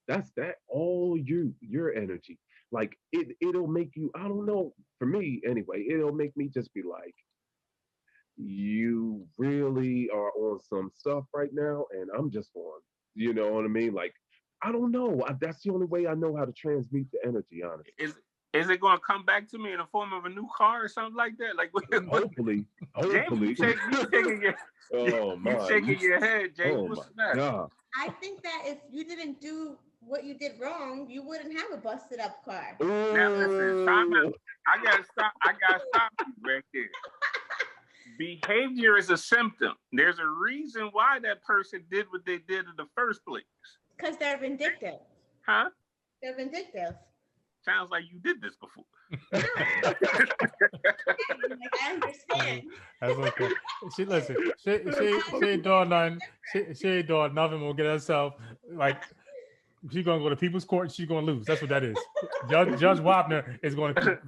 that's all your energy. Like it'll make you, I don't know, for me anyway, it'll make me just be like, you really are on some stuff right now, and I'm just on, you know what I mean? Like, I don't know. That's the only way I know how to transmute the energy, honestly. Is it going to come back to me in the form of a new car or something like that? Like, hopefully. James, you shaking your head, James. What's that? God. I think that if you didn't do what you did wrong, you wouldn't have a busted up car. Now listen, I gotta stop you right there. Behavior is a symptom. There's a reason why that person did what they did in the first place. Because they're vindictive. Huh? They're vindictive. Sounds like you did this before. I understand. That's okay. She ain't doing nothing. She ain't doing nothing. We'll get herself like she's gonna go to people's court and she's gonna lose. That's what that is. Judge Wapner is going to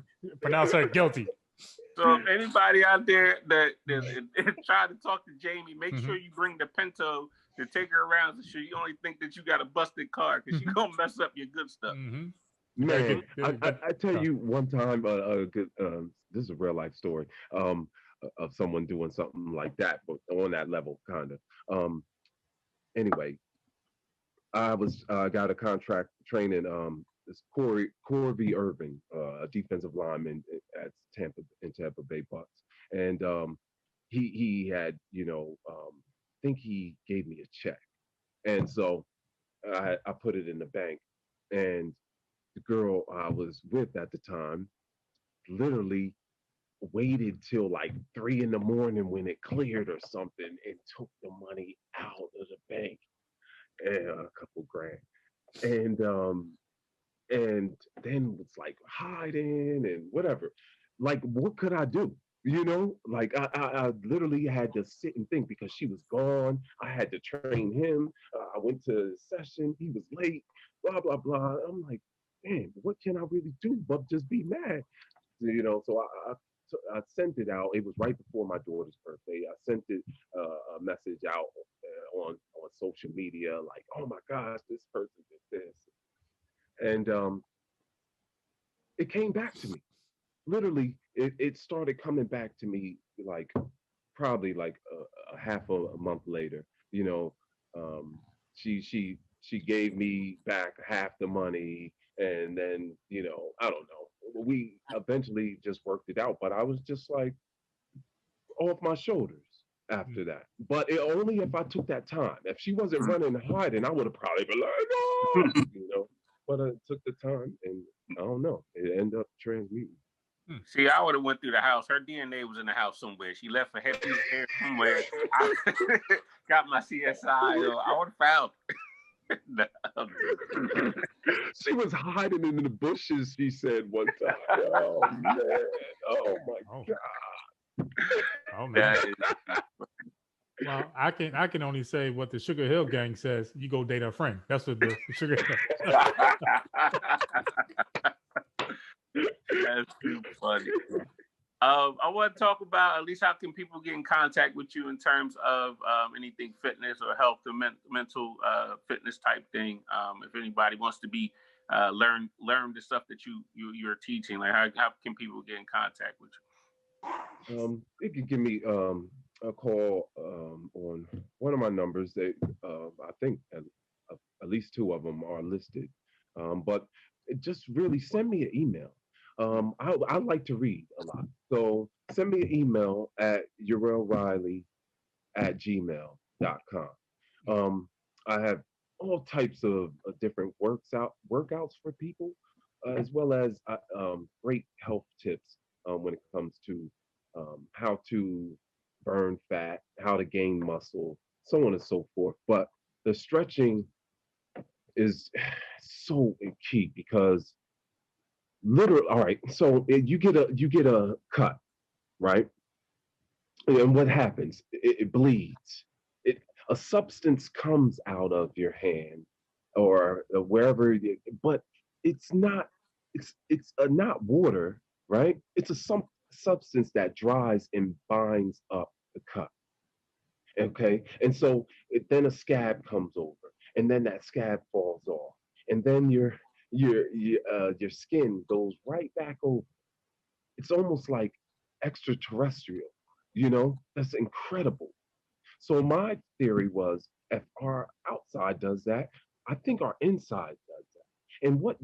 pronounce her guilty. So if anybody out there that try to talk to Jamie, make sure you bring the Pinto to take her around so you only think that you got a busted car because she's gonna mess up your good stuff. Man, I tell you one time, this is a real life story of someone doing something like that, but on that level, kind of. Anyway, I was got a contract training this Corey Irving, a defensive lineman at Tampa Bay Bucks, and he had I think he gave me a check, and so I put it in the bank, and the girl I was with at the time literally waited till like 3 in the morning when it cleared or something and took the money out of the bank and a couple grand and then was like hiding and whatever. Like, what could I do? Like I literally had to sit and think because she was gone. I had to train him. I went to the session. He was late. Blah blah blah. I'm like, man, what can I really do but just be mad? So I sent it out. It was right before my daughter's birthday. I sent it a message out on social media, like, oh my gosh, this person did this, and it came back to me. Literally, it started coming back to me like probably like a half a month later. You know, um, she gave me back half the money, and then I don't know. We eventually just worked it out, but I was just like off my shoulders after that. But only if I took that time. If she wasn't running and hiding, I would have probably been like, no. But I took the time, and I don't know. It ended up transmuting. See, I would have went through the house. Her DNA was in the house somewhere. She left a head piece of hair somewhere. I got my CSI. I would have found it. No. She was hiding in the bushes, she said one time. Oh, man. Oh, my God. Oh, man. Well, I can only say what the Sugar Hill gang says. You go date a friend. That's what the Sugar Hill. That's too funny. I want to talk about at least how can people get in contact with you in terms of anything fitness or health or mental fitness type thing. If anybody wants to be learn the stuff that you're teaching, like how can people get in contact with you? You can give me a call on one of my numbers. That I think at least two of them are listed, but just really send me an email. I like to read a lot. So send me an email at urelriley@gmail.com. I have all types of different workouts for people, as well as great health tips when it comes to how to burn fat, how to gain muscle, so on and so forth. But the stretching is so key because literally, all right, so you get a cut, right? And what happens? It bleeds. A substance comes out of your hand or wherever, but it's not. It's not water, right? It's a substance that dries and binds up the cut. Okay, and so then a scab comes over, and then that scab falls off, and then your skin goes right back over. It's almost like extraterrestrial, That's incredible. So my theory was if our outside does that, I think our inside does that. And what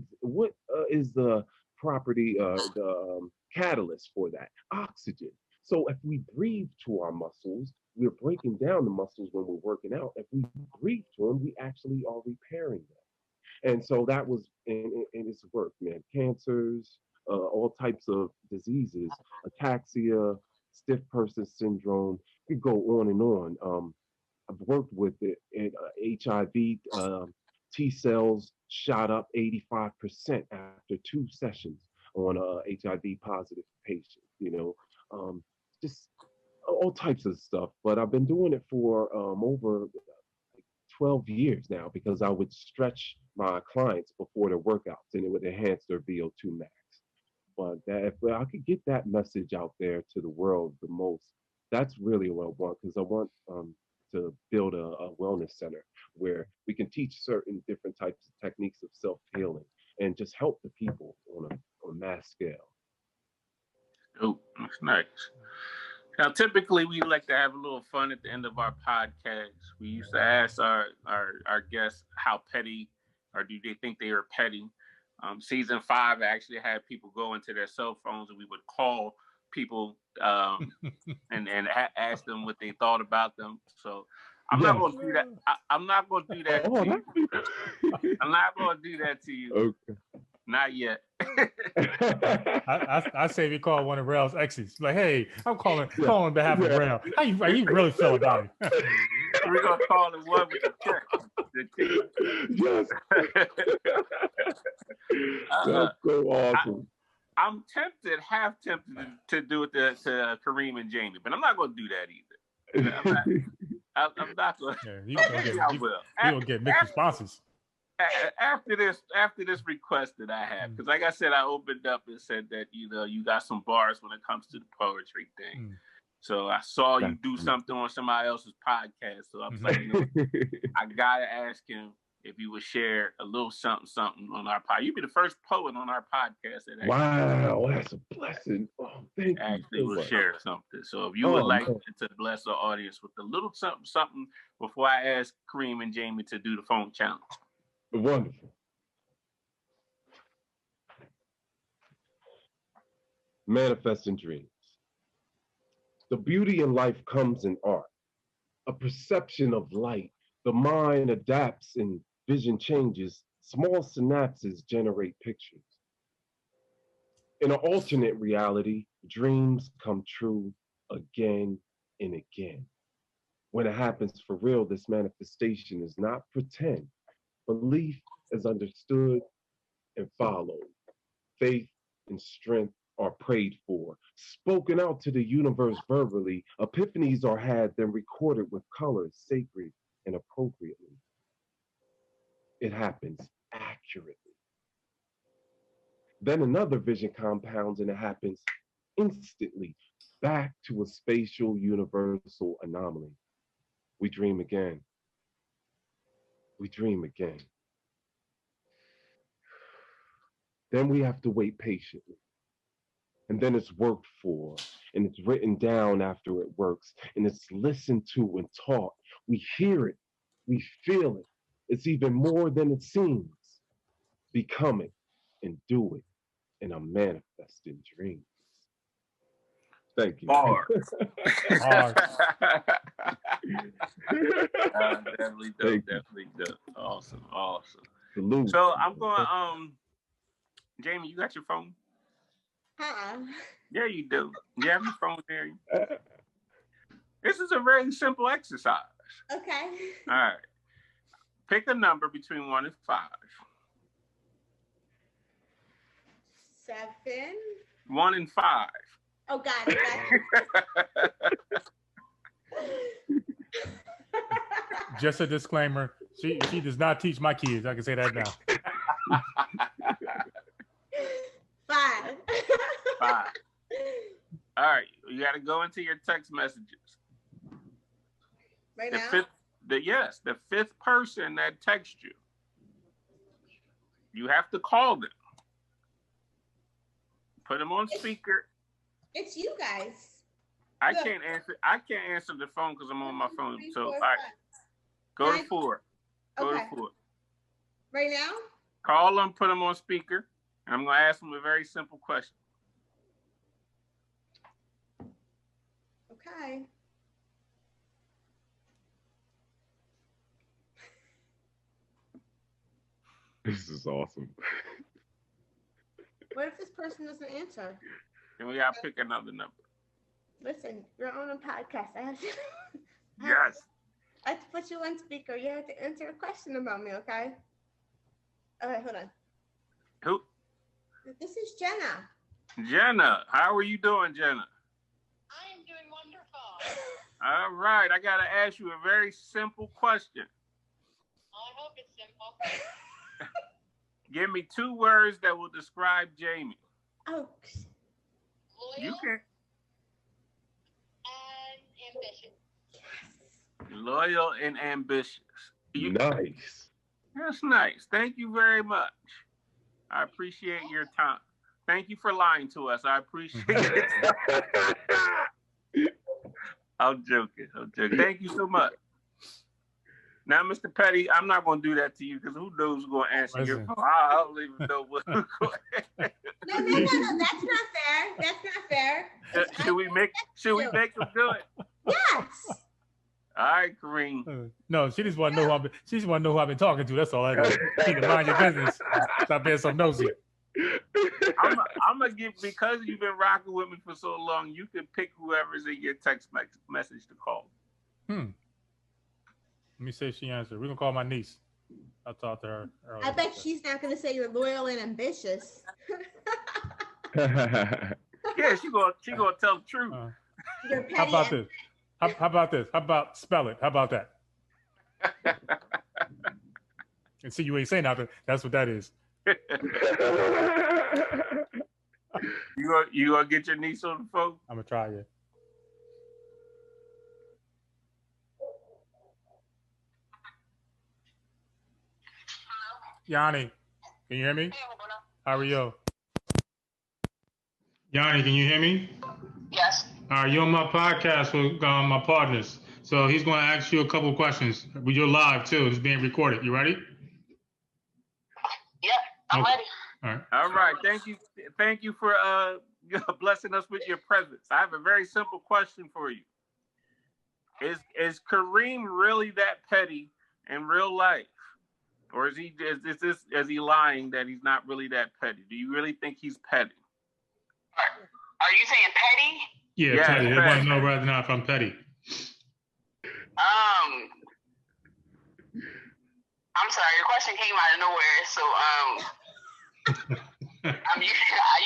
is the property, the catalyst for that? Oxygen. So if we breathe to our muscles, we're breaking down the muscles when we're working out. If we breathe to them, we actually are repairing them. And so that was, and it's work, man. Cancers, all types of diseases, ataxia, stiff person syndrome. You could go on and on. I've worked with it. HIV, T cells shot up 85% after 2 sessions on HIV positive patients. Just all types of stuff. But I've been doing it for over 12 years now because I would stretch my clients before their workouts and it would enhance their VO2 max. But if I could get that message out there to the world the most, that's really what I want because I want to build a wellness center where we can teach certain different types of techniques of self-healing and just help the people on a mass scale. Oh, that's nice. Now, typically, we like to have a little fun at the end of our podcast. We used to ask our guests how petty, or do they think they are petty. Season 5 actually had people go into their cell phones, and we would call people and ask them what they thought about them. So I'm not going to do that. I'm not going to do that to you. I'm not going to do that to you. Okay. Not yet. I say we call one of Rail's exes. Like, hey, I'm calling on behalf of Rail. How you really feel about him? We're gonna call it one with the check. Yes. That's so awesome. I'm half tempted to do it to Kareem and Jamie, but I'm not gonna do that either. I'm not gonna. Yeah, you'll get mixed responses. After this request that I have, because like I said, I opened up and said that you got some bars when it comes to the poetry thing. So I saw you do something on somebody else's podcast, so I was like, I gotta ask him if you would share a little something on our podcast. You'd be the first poet on our podcast that wow, that's a blessing. Oh, thank you. Actually, will share something. So if you would like to bless our audience with a little something before I ask Kareem and Jamie to do the phone challenge. Wonderful. Manifesting dreams. The beauty in life comes in art, a perception of light. The mind adapts and vision changes. Small synapses generate pictures. In an alternate reality, dreams come true again and again. When it happens for real, this manifestation is not pretend. Belief is understood and followed. Faith and strength are prayed for, spoken out to the universe verbally. Epiphanies are had, then recorded with colors, sacred and appropriately. It happens accurately. Then another vision compounds and it happens instantly, back to a spatial universal anomaly. We dream again. We dream again. Then we have to wait patiently. And then it's worked for, and it's written down after it works, and it's listened to and taught. We hear it, we feel it. It's even more than it seems. Become it and do it in a manifesting dream. Thank you. Bars. Definitely dope. Awesome. Salute. So I'm going. Jamie, you got your phone? Yeah, you do. You have your phone there. This is a very simple exercise. Okay. All right. Pick a number between 1 and 5. 7. 1 and 5. Oh, got it. Just a disclaimer. She does not teach my kids. I can say that now. 5. 5. All right. You got to go into your text messages. Right the now? The fifth person that texts you, you have to call them. Put them on speaker. It's you guys. I can't answer the phone because I'm on my phone. So, all right. Go to 4. Go to 4. Right now? Call them, put them on speaker, and I'm going to ask them a very simple question. Okay. This is awesome. What if this person doesn't answer? Then we got to pick another number. Listen, you're on a podcast. Yes. I have to put you on speaker. You have to answer a question about me, okay? All right, hold on. Who? This is Jenna. Jenna, how are you doing, Jenna? I am doing wonderful. All right, I got to ask you a very simple question. I hope it's simple. Give me 2 words that will describe Jamie. Oh. Loyal You can. and ambitious. Loyal and ambitious. Nice. That's nice. Thank you very much. I appreciate your time. Thank you for lying to us. I appreciate it. I'm joking. Thank you so much. Now, Mr. Petty, I'm not going to do that to you because who knows who's going to answer your phone. I don't even know what's going to No. That's not fair. That's not fair. Should we make them do it? Yes. All right, Kareem. No, she just want to know who I've been talking to. That's all I know. You need to mind your business. Stop being so nosy. I'm gonna give, because you've been rocking with me for so long, you can pick whoever's in your text message to call. Let me see if she answered. We're gonna call my niece. I'll talk to her earlier. I bet she's not gonna say you're loyal and ambitious. Yeah, she gonna tell the truth. You're petty. How about this? How about this? How about spell it? How about that? And see, you ain't saying nothing. That's what that is. You gonna get your niece on the phone? I'm gonna try it. Yanni, can you hear me? How are you? Yanni, can you hear me? Yes. All right, you're on my podcast with my partners. So he's going to ask you a couple of questions. You're live too. It's being recorded. You ready? Yeah, I'm ready. All right. Thank you for blessing us with your presence. I have a very simple question for you. Is Kareem really that petty in real life? Or is he lying that he's not really that petty? Do you really think he's petty? Are you saying petty? Yeah, petty. They want to know whether or not if I'm petty. I'm sorry, your question came out of nowhere, so I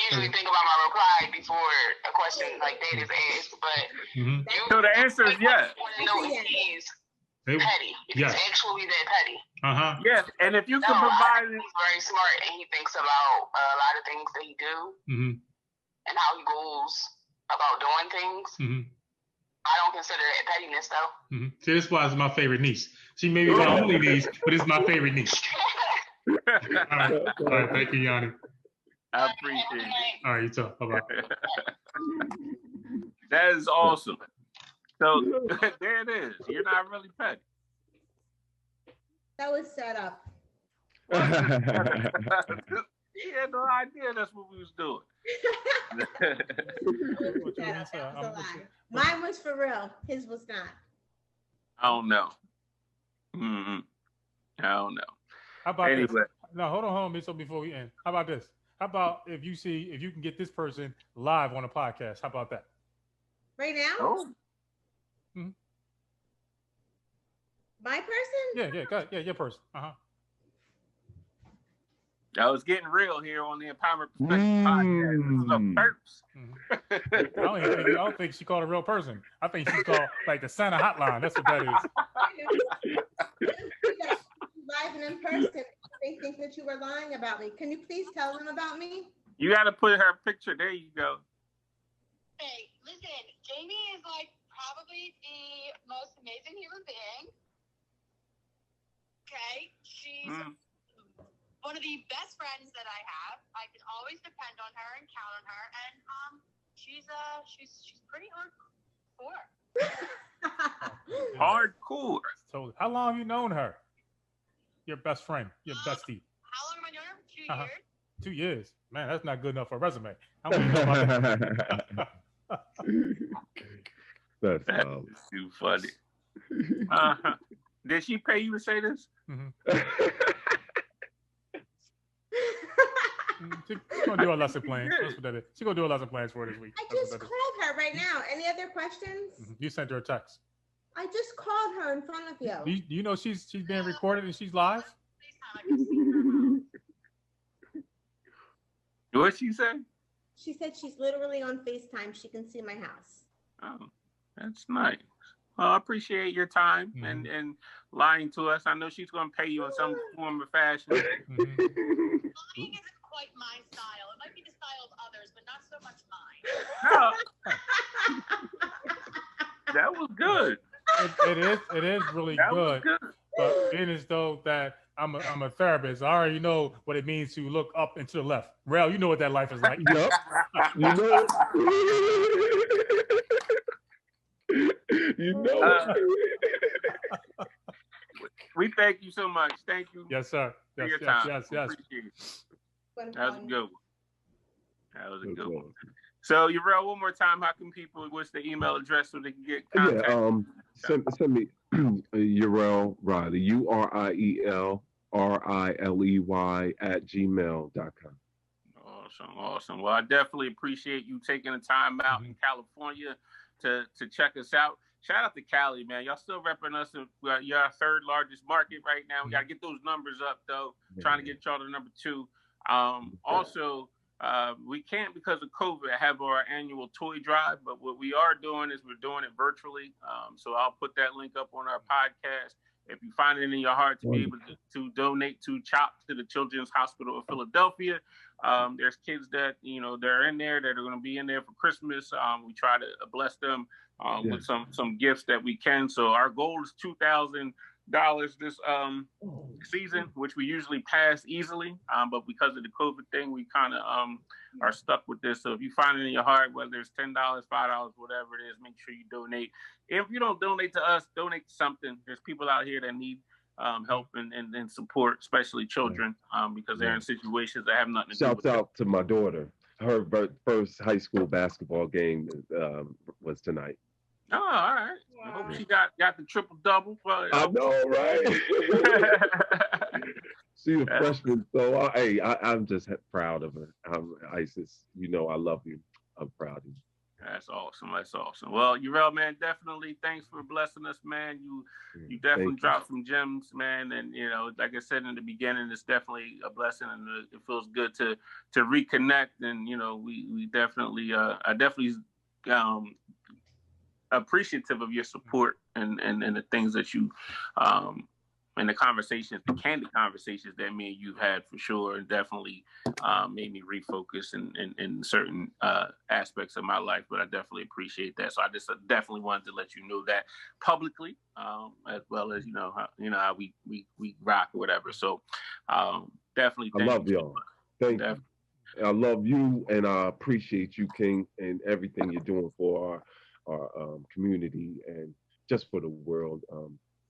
usually think about my reply before a question like that is asked, but so the answer is yes. I want to know if he's petty. If he's actually that petty. Yes, and if you can provide, he's very smart and he thinks about a lot of things that he do and how he goes about doing things. I don't consider it pettiness, though. See, this was my favorite niece. She may be my only niece, but it's my favorite niece. All right. Thank you, Yanni. I appreciate it. All right, you too. Bye-bye. That is awesome. So there it is. You're not really petty. That was set up. He had no idea that's what we was doing. That was a lie. Mine was for real. His was not. I don't know. I don't know. How about this? No, hold on, so before we end. How about this? How about if you can get this person live on a podcast? How about that? Right now? Oh. My person? Yeah, go ahead. Yeah, your person. I was getting real here on the Empowerment Perspective podcast. This is a burps. I don't think she called a real person. I think she called like the Santa hotline. That's what that is. Live and in person. They think that you were lying about me. Can you please tell them about me? You got to put her picture. There you go. Hey, listen, Jamie is like probably the most amazing human being. Okay, she's one of the best friends that I have. I can always depend on her and count on her, and she's pretty hardcore. Hardcore. So, how long have you known her? Your best friend, your bestie. How long have I known her? 2 years. 2 years, man. That's not good enough for a resume. I want to know about that. That's too funny. Did she pay you to say this? She's gonna do a lesson plans. That's what that is. She's gonna do a lesson plans for this week. I just called her right now. Any other questions? You sent her a text. I just called her in front of you. Do you know she's being recorded and she's live? What'd she say? She said she's literally on FaceTime. She can see my house. Oh, that's nice. Well, I appreciate your time and lying to us. I know she's going to pay you in some form or fashion. Lying isn't quite my style. It might be the style of others, but not so much mine. No. That was good. It is really good. But being as though that I'm a therapist, I already know what it means to look up and to the left. Rel, you know what that life is like. Yep. You know. You know. We thank you so much. Thank you. Yes, sir. For yes, your yes, time. yes, yes. Appreciate it. That was a good one. That was a good one. Awesome. So, Urel, one more time, how can people, what's the email address so they can get contact? Send me Urel Riley, URIEL @gmail.com. Awesome. Well, I definitely appreciate you taking the time out in California to check us out. Shout out to Cali, man. Y'all still repping us. You're our third largest market right now. We got to get those numbers up, though. Trying to get y'all to number 2. Also, we can't, because of COVID, have our annual toy drive, but what we are doing is we're doing it virtually. So I'll put that link up on our podcast. If you find it in your heart to be able to donate to CHOP, to the Children's Hospital of Philadelphia, there's kids that, they're in there that are going to be in there for Christmas. We try to bless them with some gifts that we can. So our goal is $2,000 this season, which we usually pass easily. But because of the COVID thing, we kind of are stuck with this. So if you find it in your heart, whether it's $10, $5, whatever it is, make sure you donate. If you don't donate to us, donate to something. There's people out here that need help and support, especially children, because they're in situations that have nothing to do with it. Shouts out to my daughter. Her first high school basketball game was tonight. Oh, all right. Wow. I hope she got the triple-double. I know, right? She's a freshman, so I'm just proud of her. Isis, I love you. I'm proud of you. That's awesome. Well, Urel, man, definitely thanks for blessing us, man. You definitely dropped some gems, man. And, like I said in the beginning, it's definitely a blessing, and it feels good to reconnect. And, we definitely, I definitely appreciative of your support and the things that you and the candid conversations that me and you've had, for sure, and definitely made me refocus in certain aspects of my life. But I definitely appreciate that. So I just definitely wanted to let you know that publicly, as well as how we rock or whatever. So definitely, I love y'all. Thank you. I love you, and I appreciate you, King, and everything you're doing for our community and just for the world.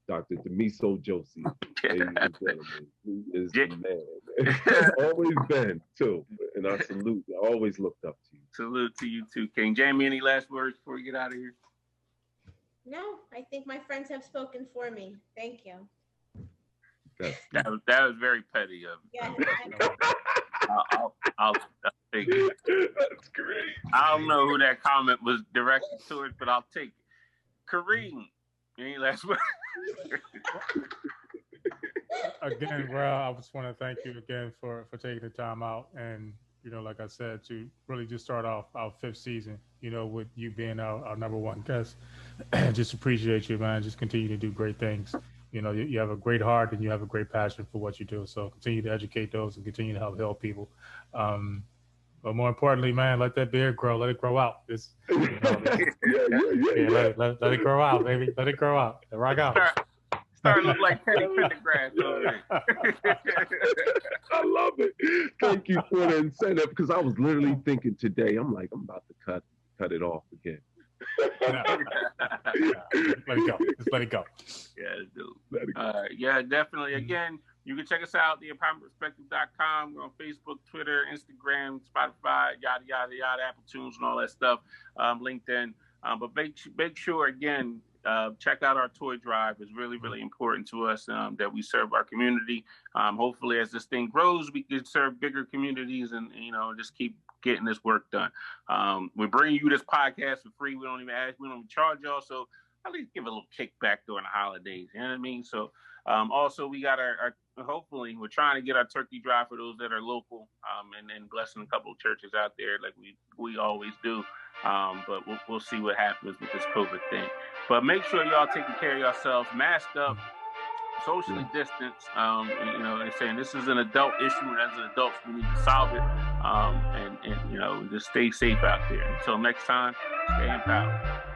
Dr. Demiso Josie, ladies and gentlemen, who is the man. Always been, too. And I salute you. I always looked up to you. Salute to you, too, King. Jamie, any last words before we get out of here? No, I think my friends have spoken for me. Thank you. That was very petty of you. Yeah. I'll take it. That's great. I don't know who that comment was directed towards, but I'll take it. Kareem, any last words? Again, bro, I just want to thank you again for taking the time out, and like I said, to really just start off our 5th season, with you being our number 1 guest. Just appreciate you, man. Just continue to do great things. You have a great heart, and you have a great passion for what you do. So continue to educate those and continue to help people. But more importantly, man, let that beard grow. Let it grow out. Let it grow out, baby. Let it grow out. Rock out. Start looking like Teddy Pendergrass. I love it. Thank you for the incentive, because I was literally thinking today, I'm about to cut it off again. No. Let it go. Just let it go. Yeah, dude. Yeah, definitely. Again, you can check us out, theempowermentperspective.com. We're on Facebook, Twitter, Instagram, Spotify, yada, yada, yada, Apple Tunes, and all that stuff, LinkedIn. But make sure, again, check out our toy drive. It's really, really important to us that we serve our community. Hopefully, as this thing grows, we can serve bigger communities and, just keep getting this work done. We're bringing you this podcast for free. We don't even charge y'all. So at least give a little kickback during the holidays. You know what I mean? So also, we got our hopefully, we're trying to get our turkey drive for those that are local, and blessing a couple of churches out there like we always do. But we'll see what happens with this COVID thing. But make sure y'all taking care of yourselves, masked up, socially distanced. They're saying this is an adult issue, and as an adult, we need to solve it. And just stay safe out there. Until next time, stay empowered.